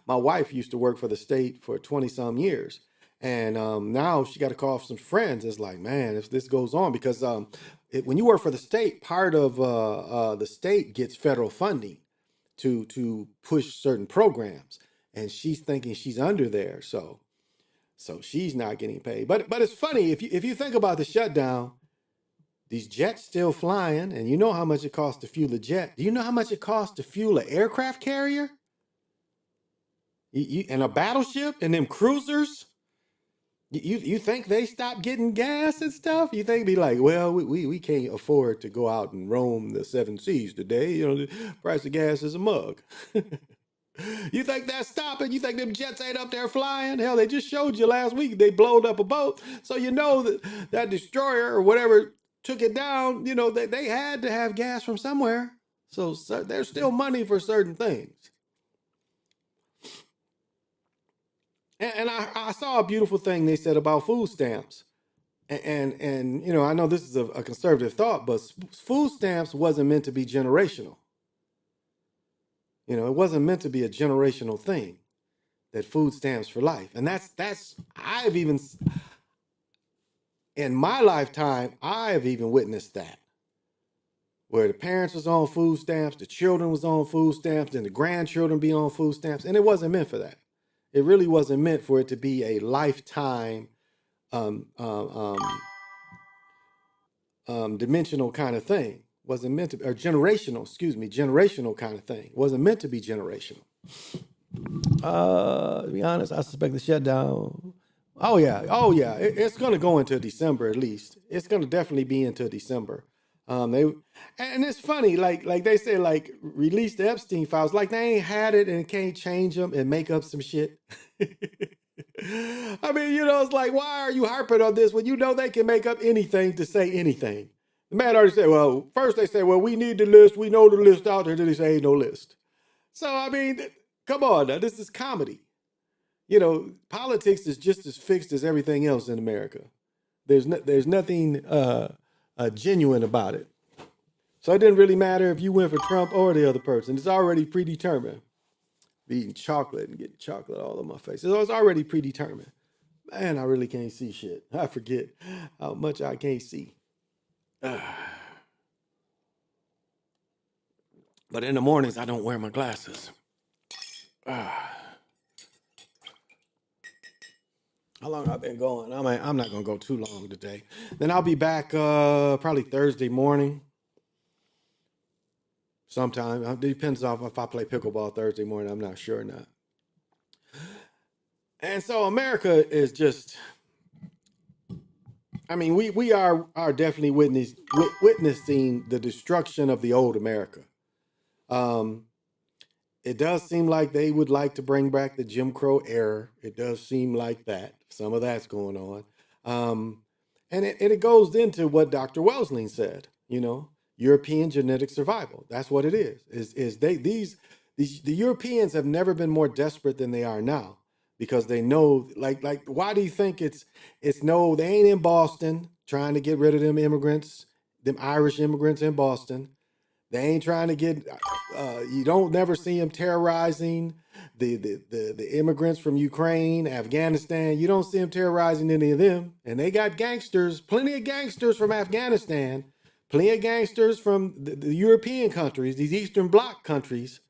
wife used to work for the state for 20 some years. And now she got to call some friends. It's like, man, if this goes on, because when you work for the state, part of the state gets federal funding to push certain programs, and she's thinking she's under there, so she's not getting paid. But it's funny if you think about the shutdown, these jets still flying, and you know how much it costs to fuel a jet. Do you know how much it costs to fuel an aircraft carrier? And a battleship and them cruisers. You think they stopped getting gas and stuff? You think be like, well, we can't afford to go out and roam the seven seas today. You know, the price of gas is a mug. You think that's stopping? You think them jets ain't up there flying? Hell, they just showed you last week they blowed up a boat. So you know that that destroyer or whatever took it down. You know, they had to have gas from somewhere. So there's still money for certain things. And I saw a beautiful thing they said about food stamps. And you know, I know this is a conservative thought, but food stamps wasn't meant to be generational. You know, it wasn't meant to be a generational thing. That food stamps for life, and that's I've even in my lifetime I've even witnessed that where the parents was on food stamps, the children was on food stamps, and the grandchildren be on food stamps, and it wasn't meant for that. It really wasn't meant for it to be a lifetime um, um, um, dimensional kind of thing. Wasn't meant to, or generational, excuse me, generational kind of thing. Wasn't meant to be generational. To be honest, I suspect the shutdown. Oh yeah, it's gonna go into December at least. It's gonna definitely be into December. They and it's funny, like they say, like release the Epstein files, like they ain't had it and can't change them and make up some shit. I mean, you know, it's like, why are you harping on this when you know they can make up anything to say anything? The man already said, well, first they say, well, we need the list, we know the list out there. Then they say, ain't no list. So I mean, come on now, this is comedy. You know, politics is just as fixed as everything else in America. There's nothing genuine about it. So it didn't really matter if you went for Trump or the other person. It's already predetermined. Be eating chocolate and getting chocolate all over my face. So it's already predetermined. Man, I really can't see shit. I forget how much I can't see. But in the mornings, I don't wear my glasses. How long I've been going? I'm not gonna go too long today. Then I'll be back probably Thursday morning. Sometime. It depends on if I play pickleball Thursday morning. I'm not sure or not. And so America is just. I mean, we are definitely witnessing the destruction of the old America. Um, it does seem like they would like to bring back the Jim Crow era. It does seem like that. Some of that's going on. And it goes into what Dr. Welsling said, you know, European genetic survival. That's what it is. Is the Europeans have never been more desperate than they are now because they know, like why do you think it's no, they ain't in Boston trying to get rid of them immigrants, them Irish immigrants in Boston. They ain't trying to get. You don't never see them terrorizing the immigrants from Ukraine, Afghanistan. You don't see them terrorizing any of them. And they got gangsters, plenty of gangsters from Afghanistan, plenty of gangsters from the European countries, these Eastern Bloc countries.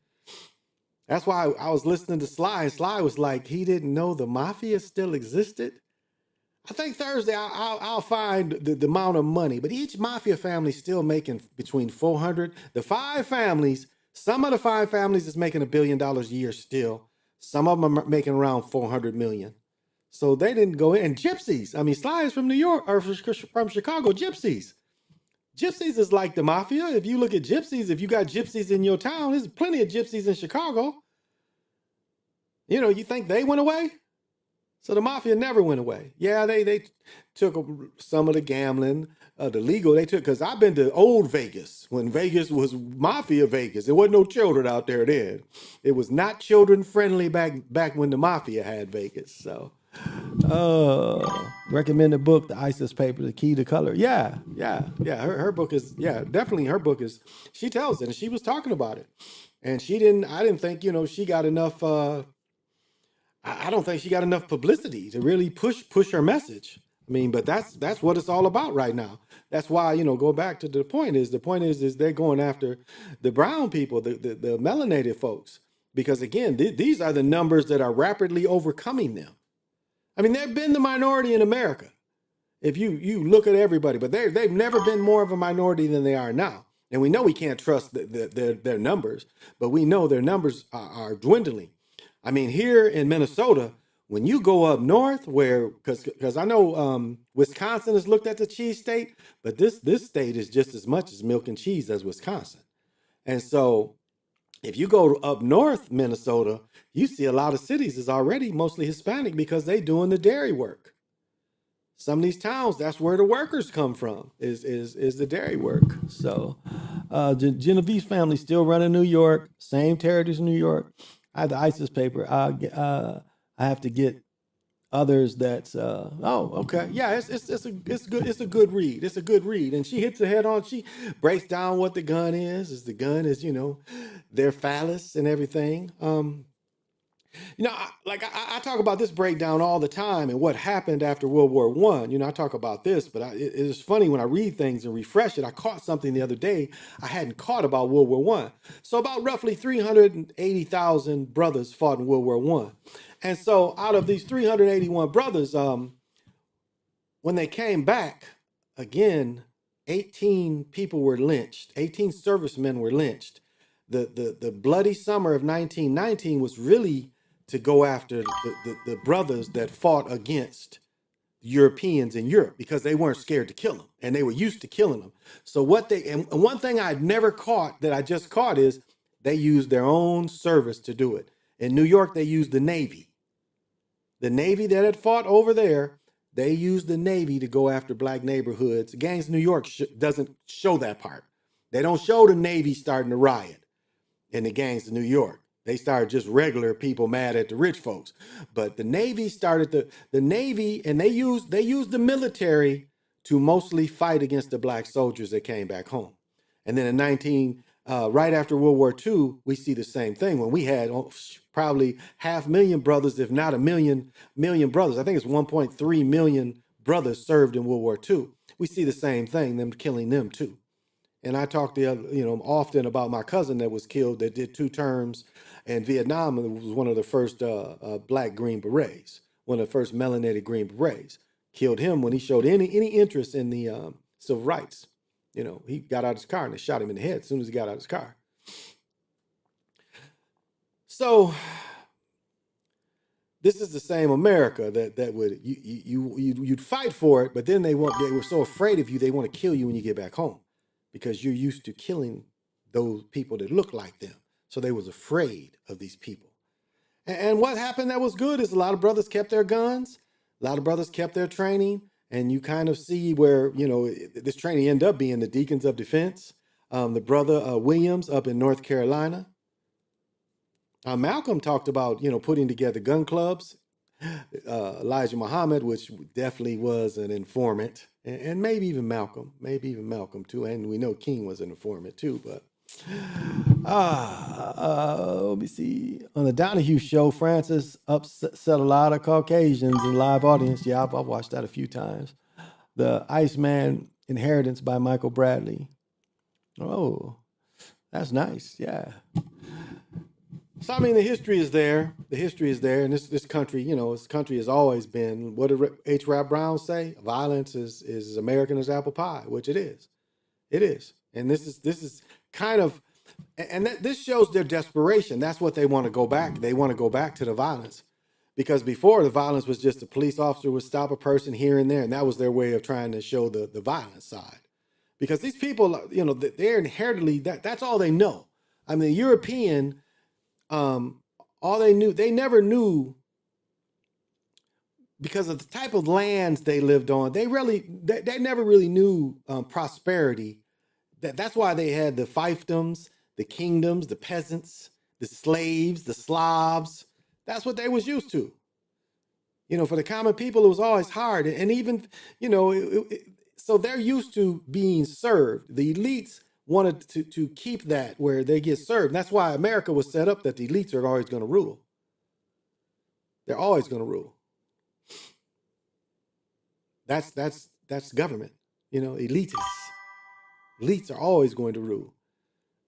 That's why I was listening to Sly, and Sly was like, he didn't know the mafia still existed. I think Thursday I'll find the amount of money, but each mafia family is still making between 400. The five families, some of the five families is making $1 billion a year still. Some of them are making around 400 million. So they didn't go in. And gypsies, I mean, Sly is from New York or from Chicago. Gypsies is like the mafia. If you look at gypsies, if you got gypsies in your town, there's plenty of gypsies in Chicago. You know, you think they went away? So the mafia never went away. Yeah, they took some of the gambling, the legal. They took, because I've been to old Vegas when Vegas was mafia Vegas. There wasn't no children out there then. It was not children friendly back when the mafia had Vegas. So, recommend the book, The ISIS Paper, The Key to Color. Yeah. Her book is, definitely her book is. She tells it, and she was talking about it, and I didn't think, you know, she got enough. I don't think she got enough publicity to really push her message. I mean, but that's what it's all about right now. That's why, you know, go back to the point is they're going after the brown people, the melanated folks, because again, these are the numbers that are rapidly overcoming them. I mean, they've been the minority in America. If you look at everybody, but they've never been more of a minority than they are now. And we know we can't trust their numbers, but we know their numbers are dwindling. I mean, here in Minnesota, When you go up north, where because I know Wisconsin is looked at the cheese state, but this state is just as much as milk and cheese as Wisconsin. And so if you go up north, Minnesota, you see a lot of cities is already mostly Hispanic because they doing the dairy work. Some of these towns, that's where the workers come from, is the dairy work. So Genovese family still running New York, same territories in New York. I have the ISIS paper. I have to get others that's okay, yeah, it's a good read. It's a good read, and she hits the head on. She breaks down what the gun is the gun is, their phallus and everything. I talk about this breakdown all the time and what happened after World War One. I talk about this, but it is funny when I read things and refresh it. I caught something the other day I hadn't caught about World War One. So about roughly 380,000 brothers fought in World War One, and so out of these 381 brothers, when they came back again, 18 people were lynched. 18 servicemen were lynched. The bloody summer of 1919 was really to go after the brothers that fought against Europeans in Europe because they weren't scared to kill them and they were used to killing them. So and one thing I'd never caught that I just caught is they used their own service to do it. In New York, they used the Navy. The Navy that had fought over there, they used the Navy to go after black neighborhoods. Gangs of New York doesn't show that part. They don't show the Navy starting to riot in the gangs of New York. They started just regular people mad at the rich folks. But the Navy started the Navy, and they used the military to mostly fight against the black soldiers that came back home. And then in right after World War II, we see the same thing when we had probably 500,000 brothers, if not a million brothers. I think it's 1.3 million brothers served in World War II. We see the same thing, them killing them too. And I talk often about my cousin that was killed that did 2 terms in Vietnam and was one of the first black Green Berets, one of the first melanated Green Berets. Killed him when he showed any interest in the civil rights. He got out of his car and they shot him in the head as soon as he got out of his car. So this is the same America that would you'd fight for it, but then they were so afraid of you they want to kill you when you get back home because you're used to killing those people that look like them. So they was afraid of these people. And what happened that was good is a lot of brothers kept their guns, a lot of brothers kept their training. And you kind of see where, this training ended up being the Deacons of Defense, the brother Williams up in North Carolina. Malcolm talked about, putting together gun clubs. Elijah Muhammad, which definitely was an informant, and maybe even Malcolm too. And we know King was an informant too, but let me see. On the Donahue show, Francis upset a lot of Caucasians in live audience. Yeah, I've watched that a few times. The Iceman Inheritance by Michael Bradley. Oh, that's nice. Yeah. So, I mean, the history is there. The history is there. And this country, this country has always been, what did H. Rap Brown say? Violence is as American as apple pie, which it is. It is. And this is kind of, and this shows their desperation. That's what they want to go back. They want to go back to the violence. Because before, the violence was just a police officer would stop a person here and there. And that was their way of trying to show the violent side. Because these people, they're inherently, that's all they know. I mean, the European, all they never knew, because of the type of lands they lived on, they never really knew prosperity. That's why they had the fiefdoms, the kingdoms, the peasants, the slaves, the Slavs. That's what they was used to. For the common people, it was always hard. And even, so they're used to being served. The elites wanted to keep that where they get served. And that's why America was set up that the elites are always going to rule. They're always going to rule. That's government, elitists. Elites are always going to rule.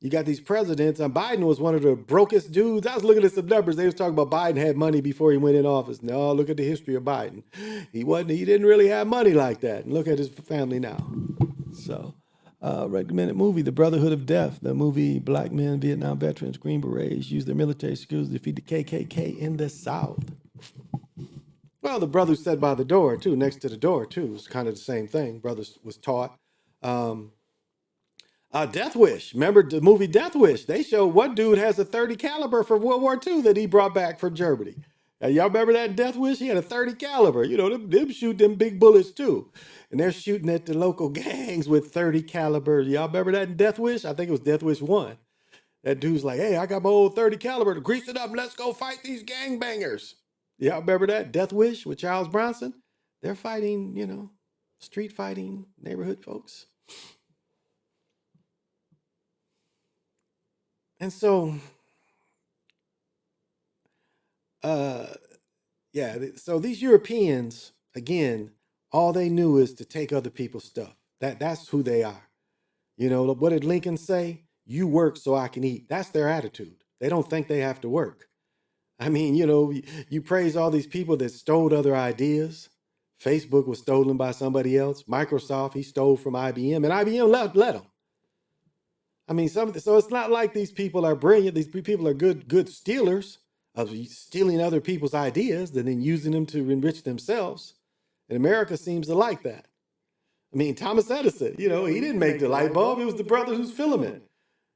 You got these presidents, and Biden was one of the brokest dudes. I was looking at some numbers. They was talking about Biden had money before he went in office. No, look at the history of Biden. He didn't really have money like that. And look at his family now. So, recommended movie, The Brotherhood of Death. The movie, black men, Vietnam veterans, Green Berets, use their military skills to defeat the KKK in the South. Well, the brother who sat by the door too, next to the door too, was kind of the same thing. Brothers was taught. Um, Death Wish. Remember the movie Death Wish? They show what dude has a 30 caliber for World War II that he brought back from Germany. Y'all remember that in Death Wish? He had a 30 caliber. You know, them shoot them big bullets too. And they're shooting at the local gangs with 30 caliber. Y'all remember that in Death Wish? I think it was Death Wish 1. That dude's like, hey, I got my old 30 caliber to grease it up. Let's go fight these gangbangers. Y'all remember that? Death Wish with Charles Bronson? They're fighting, you know, street fighting neighborhood folks. And so, uh, yeah, so these Europeans, again, all they knew is to take other people's stuff. That's who they are. You know, what did Lincoln say? You work so I can eat. That's their attitude. They don't think they have to work. I mean, you know, you praise all these people that stole other ideas. Facebook was stolen by somebody else. Microsoft, he stole from IBM, and IBM let him. I mean, so it's not like these people are brilliant. These people are good stealers of stealing other people's ideas and then using them to enrich themselves. And America seems to like that. I mean, Thomas Edison, you know, he didn't make the light bulb. It was the brother whose filament.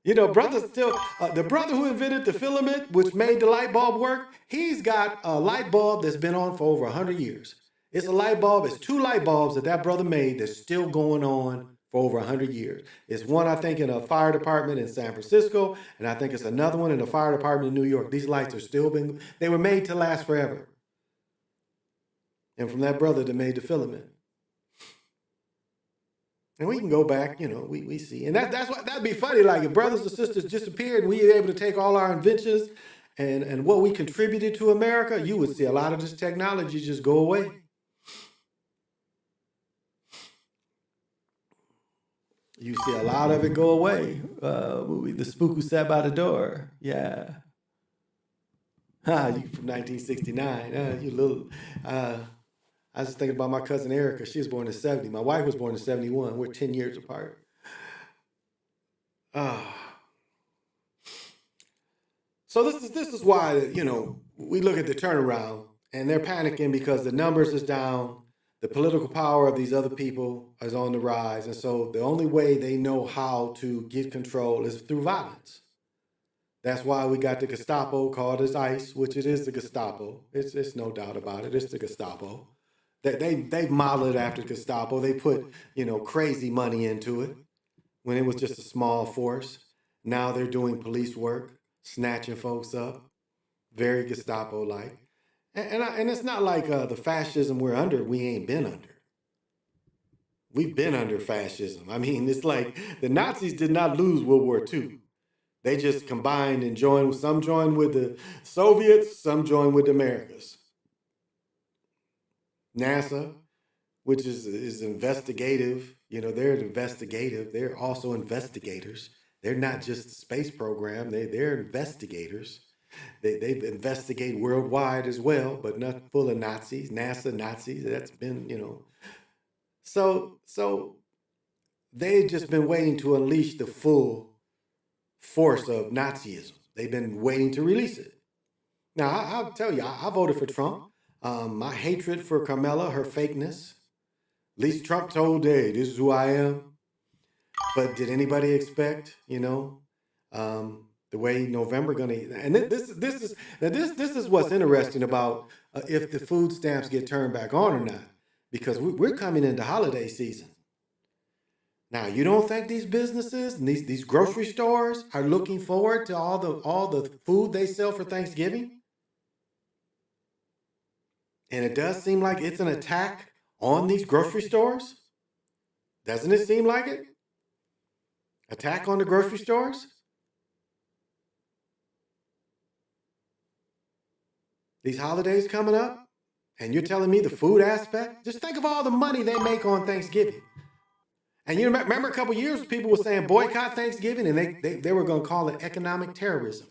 You know, the brother who invented the filament, which made the light bulb work, he's got a light bulb that's been on for over 100 years. It's a light bulb. It's 2 light bulbs that brother made that's still going on for over 100 years. It's one, I think, in a fire department in San Francisco, and I think it's another one in a fire department in New York. These lights are still they were made to last forever. And from that brother that made the filament. And we can go back, you know, we see. And that's what that'd be funny. Like if brothers and sisters disappeared and we were able to take all our inventions and what we contributed to America, you would see a lot of this technology just go away. You see a lot of it go away. The Spook Who Sat by the Door. Yeah. You from 1969. You little. I was just thinking about my cousin Erica. She was born in 70. My wife was born in 71. We're 10 years apart. So this is why, you know, we look at the turnaround and they're panicking because the numbers is down. The political power of these other people is on the rise. And so the only way they know how to get control is through violence. That's why we got the Gestapo called as ICE, which it is the Gestapo. It's no doubt about it. It's the Gestapo. They modeled it after Gestapo. They put, you know, crazy money into it when it was just a small force. Now they're doing police work, snatching folks up, very Gestapo-like. And it's not like the fascism we're under, we ain't been under. We've been under fascism. I mean, it's like the Nazis did not lose World War II. They just combined and joined. Some joined with the Soviets, some joined with the Americas. NASA, which is investigative, you know, they're investigative. They're also investigators. They're not just the space program. They're investigators. They investigate worldwide as well, but not full of Nazis. NASA Nazis. That's been, you know. So they've just been waiting to unleash the full force of Nazism. They've been waiting to release it. Now, I'll tell you, I voted for Trump. My hatred for Carmela, her fakeness. At least Trump told, hey, this is who I am. But did anybody expect, you know, the way November gonna? And this is what's interesting about if the food stamps get turned back on or not, because we're coming into holiday season. Now, you don't think these businesses and these grocery stores are looking forward to all the food they sell for Thanksgiving? And it does seem like it's an attack on these grocery stores. Doesn't it seem like it? Attack on the grocery stores? These holidays coming up, and you're telling me the food aspect? Just think of all the money they make on Thanksgiving. And you remember a couple years, people were saying boycott Thanksgiving, and they were going to call it economic terrorism.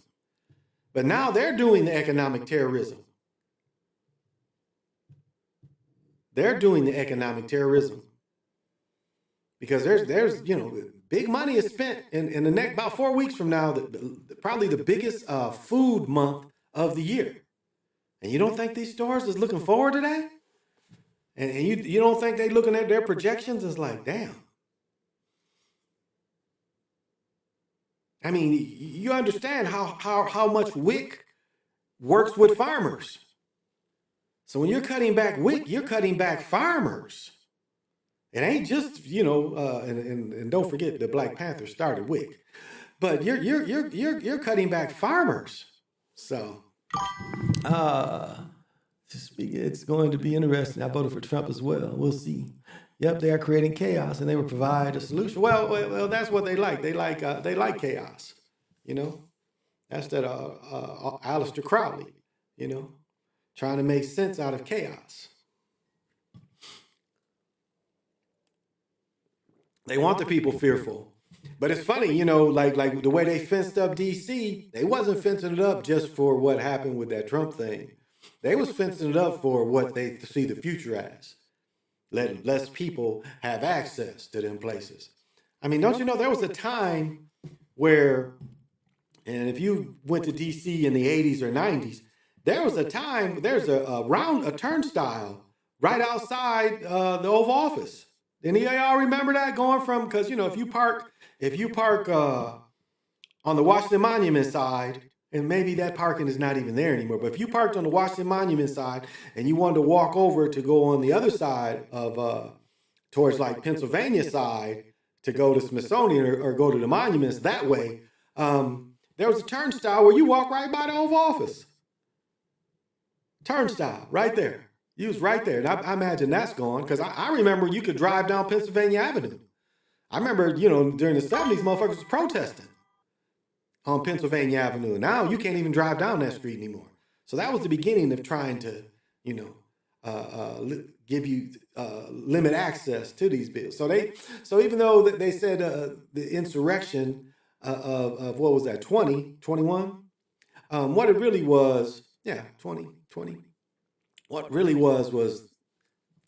But now they're doing the economic terrorism. They're doing the economic terrorism. Because there's you know, big money is spent in the next, about 4 weeks from now, probably the biggest food month of the year. And you don't think these stores is looking forward to that? And you don't think they looking at their projections as like, damn. I mean, you understand how much WIC works with farmers. So when you're cutting back WIC, you're cutting back farmers. It ain't just, and don't forget the Black Panther started WIC. But you're cutting back farmers. So it's going to be interesting. I voted for Trump as well. We'll see. Yep, they are creating chaos, and they will provide a solution. Well, that's what they like. They like chaos. That's that Aleister Crowley. Trying to make sense out of chaos. They want the people fearful. But it's funny, like the way they fenced up DC, they wasn't fencing it up just for what happened with that Trump thing. They was fencing it up for what they see the future as. Let less people have access to them places. I mean, don't you know there was a time where, and if you went to DC in the 80s or 90s, there was a time, there's a turnstile right outside the Oval Office. Any of y'all remember that going from, because if you park on the Washington Monument side, and maybe that parking is not even there anymore, but if you parked on the Washington Monument side and you wanted to walk over to go on the other side of towards like Pennsylvania side to go to Smithsonian or go to the monuments that way, there was a turnstile where you walk right by the Oval Office. Turnstile right there. You was right there. And I imagine that's gone, because I remember you could drive down Pennsylvania Avenue. I remember, during the 70s, motherfuckers was protesting on Pennsylvania Avenue. Now you can't even drive down that street anymore. So that was the beginning of trying to, give you limit access to these bills. So even though they said the insurrection of what was that, 2021, what it really was, 2020. What really was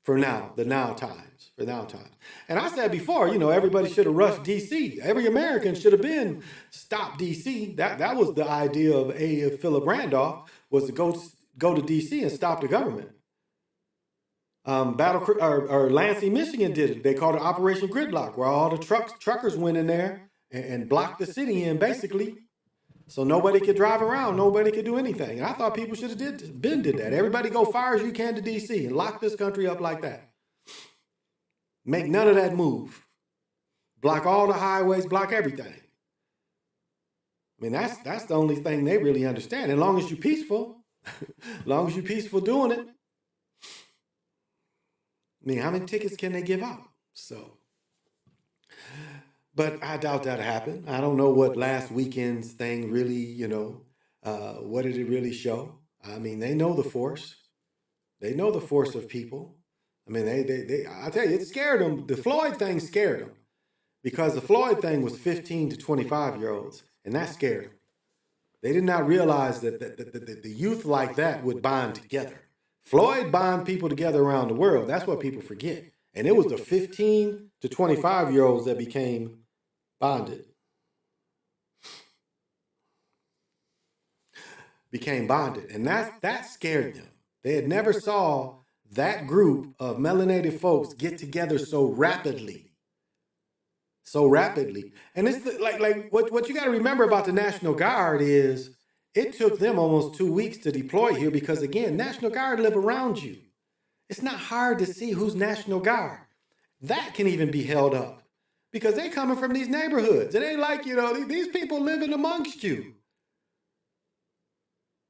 for now, the now times, And I said before, everybody should have rushed DC. Every American should have been stop DC. That was the idea of Philip Randolph, was to go to DC and stop the government. Lansing, Michigan did it. They called it Operation Gridlock, where all the truckers went in there and blocked the city in, basically. So nobody could drive around, nobody could do anything. And I thought people should have did that. Everybody go far as you can to DC and lock this country up like that. Make none of that move. Block all the highways, block everything. I mean, that's the only thing they really understand. As long as you're peaceful, doing it. I mean, how many tickets can they give out? So. But I doubt that'll happen. I don't know what last weekend's thing really, what did it really show? I mean, they know the force. They know the force of people. I mean, I tell you, it scared them. The Floyd thing scared them, because the Floyd thing was 15 to 25-year-olds, and that scared them. They did not realize that the youth like that would bond together. Floyd bond people together around the world. That's what people forget. And it was the 15 to 25-year-olds that became bonded. And that scared them. They had never saw that group of melanated folks get together so rapidly. And it's like what you got to remember about the National Guard is it took them almost 2 weeks to deploy here, because again, National Guard live around you. It's not hard to see who's National Guard. That can even be held up, because they coming from these neighborhoods. It ain't like, these people living amongst you.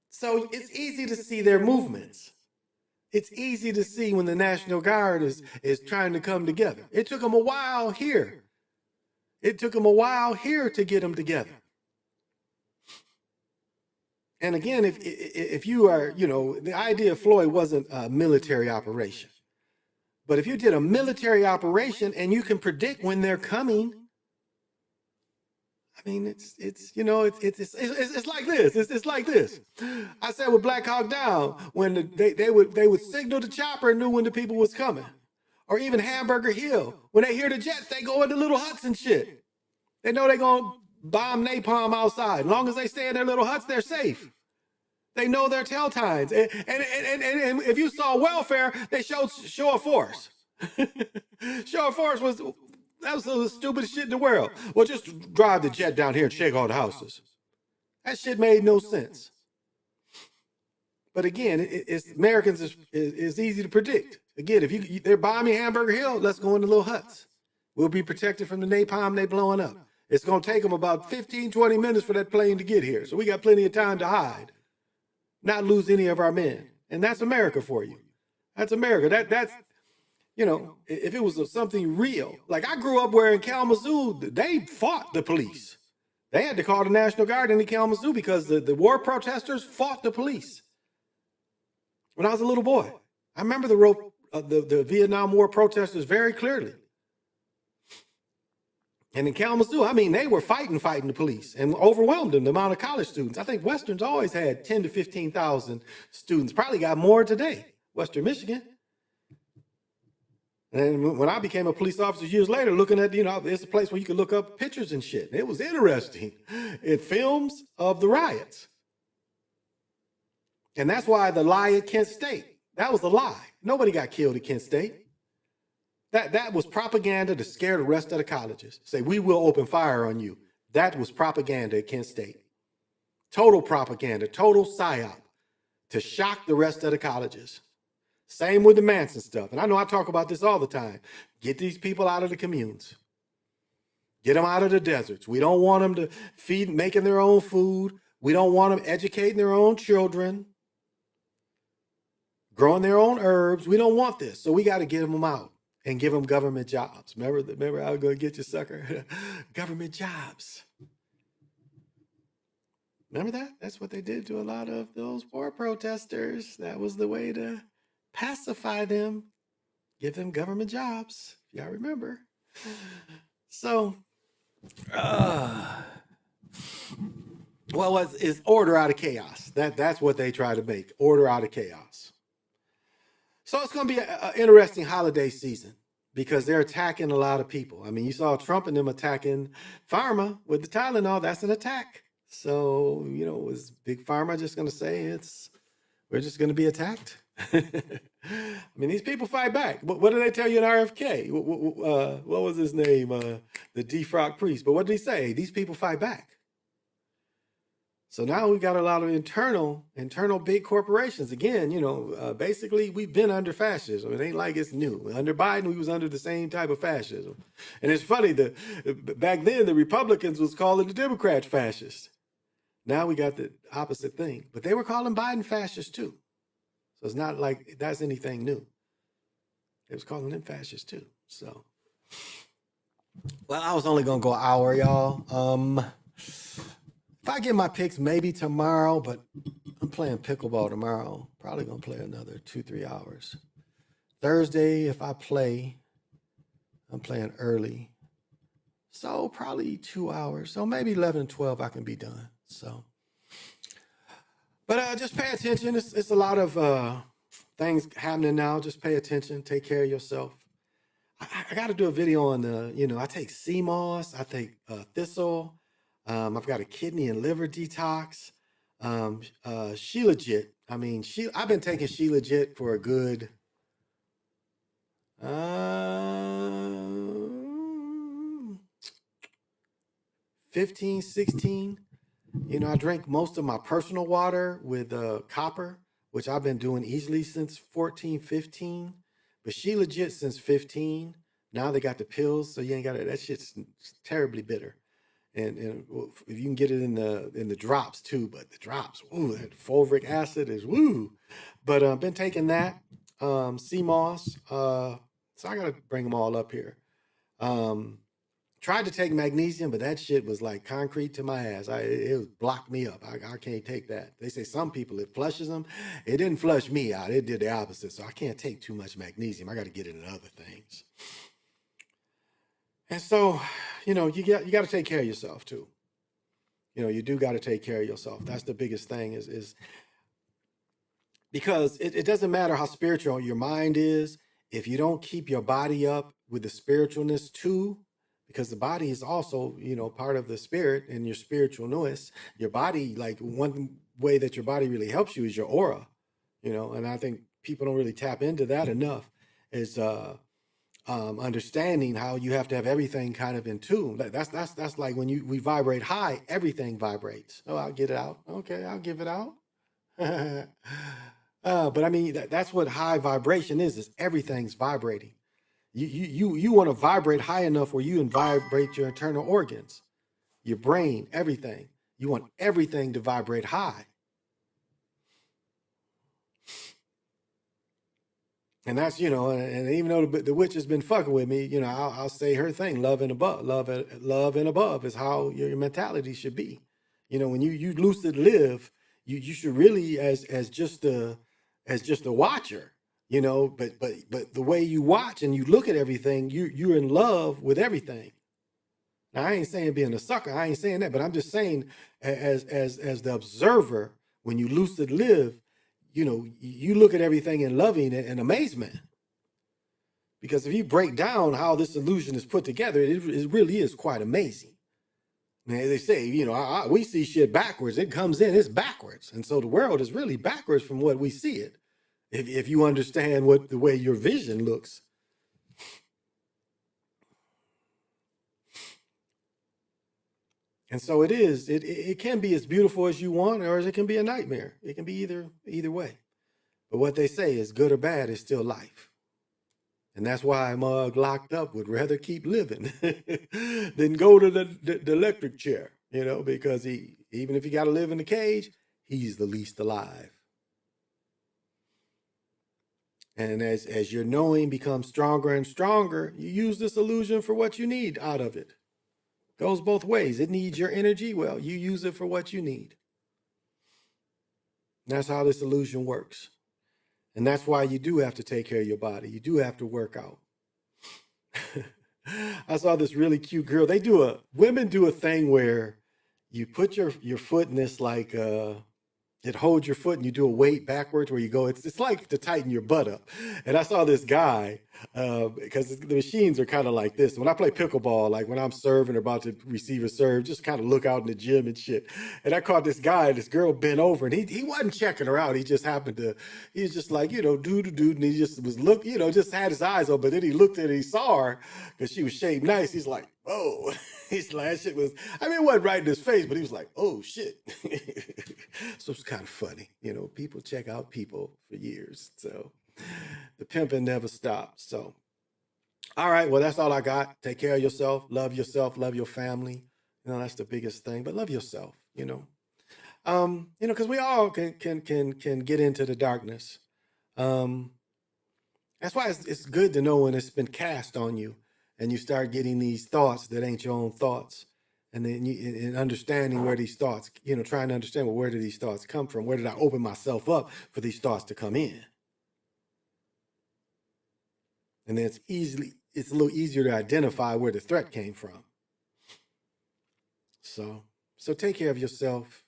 So it's easy to see their movements. It's easy to see when the National Guard is trying to come together. It took them a while here. To get them together. And again, if you are, the idea of Floyd wasn't a military operation. But if you did a military operation and you can predict when they're coming, I mean, it's like this. It's like this. I said with Black Hawk Down, when they would signal the chopper and knew when the people was coming. Or even Hamburger Hill, when they hear the jets, they go into little huts and shit. They know they're gonna bomb napalm outside. As long as they stay in their little huts, they're safe. They know their tell times. And if you saw welfare, they showed show of force. Show of force that was the stupidest shit in the world. Well, just drive the jet down here and shake all the houses. That shit made no sense. But again, it's Americans is easy to predict. Again, if they're bombing Hamburger Hill, let's go into little huts. We'll be protected from the napalm they blowing up. It's going to take them about 15, 20 minutes for that plane to get here. So we got plenty of time to hide, not lose any of our men. And that's America for you. That's America. That's, if it was something real. Like I grew up where in Kalamazoo, they fought the police. They had to call the National Guard into Kalamazoo because the war protesters fought the police. When I was a little boy, I remember the Vietnam War protesters very clearly. And in Kalamazoo, I mean, they were fighting the police and overwhelmed them, the amount of college students. I think Western's always had 10 to 15,000 students, probably got more today, Western Michigan. And when I became a police officer years later, looking at, it's a place where you could look up pictures and shit. It was interesting. It films of the riots. And that's why the lie at Kent State, that was a lie. Nobody got killed at Kent State. That was propaganda to scare the rest of the colleges. Say, we will open fire on you. That was propaganda at Kent State. Total propaganda, total psyop to shock the rest of the colleges. Same with the Manson stuff. And I know I talk about this all the time. Get these people out of the communes. Get them out of the deserts. We don't want them to making their own food. We don't want them educating their own children, growing their own herbs. We don't want this. So we got to get them out and give them government jobs. Remember I was going to get you, sucker? Government jobs. Remember that? That's what they did to a lot of those war protesters. That was the way to pacify them. Give them government jobs. Y'all remember? So, it's order out of chaos. That's what they try to make. Order out of chaos. So it's going to be an interesting holiday season because they're attacking a lot of people. I mean, you saw Trump and them attacking pharma with the Tylenol. That's an attack. So, was Big Pharma just going to say we're just going to be attacked? I mean, these people fight back. What did they tell you in RFK? What was his name? The defrocked priest. But what did he say? These people fight back. So now we got a lot of internal big corporations. Again, basically we've been under fascism. It ain't like it's new. Under Biden, we was under the same type of fascism. And it's funny, back then the Republicans was calling the Democrats fascist. Now we got the opposite thing. But they were calling Biden fascist too. So it's not like that's anything new. They was calling them fascist too. So, well, I was only gonna go an hour, y'all. If I get my picks, maybe tomorrow, but I'm playing pickleball tomorrow. Probably gonna play another 2-3 hours. Thursday, if I play, I'm playing early. So probably 2 hours. So maybe 11 and 12 I can be done. So, but just pay attention. It's a lot of things happening now. Just pay attention. Take care of yourself. I got to do a video on I take sea moss. I take thistle. I've got a kidney and liver detox. Shilajit. I mean, I've been taking Shilajit for a good 15, 16. I drink most of my personal water with copper, which I've been doing easily since 14, 15. But Shilajit since 15. Now they got the pills, so you ain't got it. That shit's terribly bitter. And if you can get it in the drops too, but the drops, ooh, that fulvic acid is woo. But I've been taking that, sea moss. So I gotta bring them all up here. Tried to take magnesium, but that shit was like concrete to my ass. It blocked me up. I can't take that. They say some people, it flushes them. It didn't flush me out. It did the opposite. So I can't take too much magnesium. I got to get it in other things. And so, you got to take care of yourself too. You do got to take care of yourself. That's the biggest thing is because it doesn't matter how spiritual your mind is. If you don't keep your body up with the spiritualness too, because the body is also, part of the spirit and your spiritualness. Your body, like one way that your body really helps you is your aura, and I think people don't really tap into that enough, is understanding how you have to have everything kind of in tune. That's like when we vibrate high, everything vibrates. Oh, I'll get it out. Okay, I'll give it out. But I mean, that's what high vibration is everything's vibrating. You want to vibrate high enough where you vibrate your internal organs, your brain, everything. You want everything to vibrate high. And that's, and even though the witch has been fucking with me, I'll say her thing, love and above. Love and above is how your mentality should be. When you lucid live, you should really as just a watcher, but the way you watch and you look at everything, you're in love with everything. Now, I ain't saying being a sucker, I ain't saying that, but I'm just saying as the observer, when you lucid live, you look at everything in loving and amazement. Because if you break down how this illusion is put together, it really is quite amazing. And they say, we see shit backwards. It comes in, it's backwards. And so the world is really backwards from what we see it. If you understand the way your vision looks. And so it can be as beautiful as you want, or it can be a nightmare. It can be either way. But what they say is good or bad is still life. And that's why Mug locked up would rather keep living than go to the electric chair, because even if he got to live in the cage, he's the least alive. And as your knowing becomes stronger and stronger, you use this illusion for what you need out of it. Goes both ways. It needs your energy. Well, you use it for what you need. That's how this illusion works. And that's why you do have to take care of your body. You do have to work out. I saw this really cute girl. Women do a thing where you put your foot in this it holds your foot and you do a weight backwards where you go. It's like to tighten your butt up. And I saw this guy, because the machines are kind of like this. When I play pickleball, like when I'm serving or about to receive a serve, just kind of look out in the gym and shit. And I caught this girl bent over, and he wasn't checking her out. He just happened to, he was just like, dude, and he just was just had his eyes open. But then he looked at her, he saw her because she was shaped nice. He's like, oh, he's like, that shit was, it wasn't right in his face, but he was like, oh shit. So it's kind of funny, people check out people for years. So the pimping never stops. So, all right, well, that's all I got. Take care of yourself, love your family. That's the biggest thing, but love yourself, because we all can get into the darkness. That's why it's good to know when it's been cast on you and you start getting these thoughts that ain't your own thoughts. And then in understanding where these thoughts, trying to understand, well, where do these thoughts come from? Where did I open myself up for these thoughts to come in? And then it's a little easier to identify where the threat came from. So take care of yourself.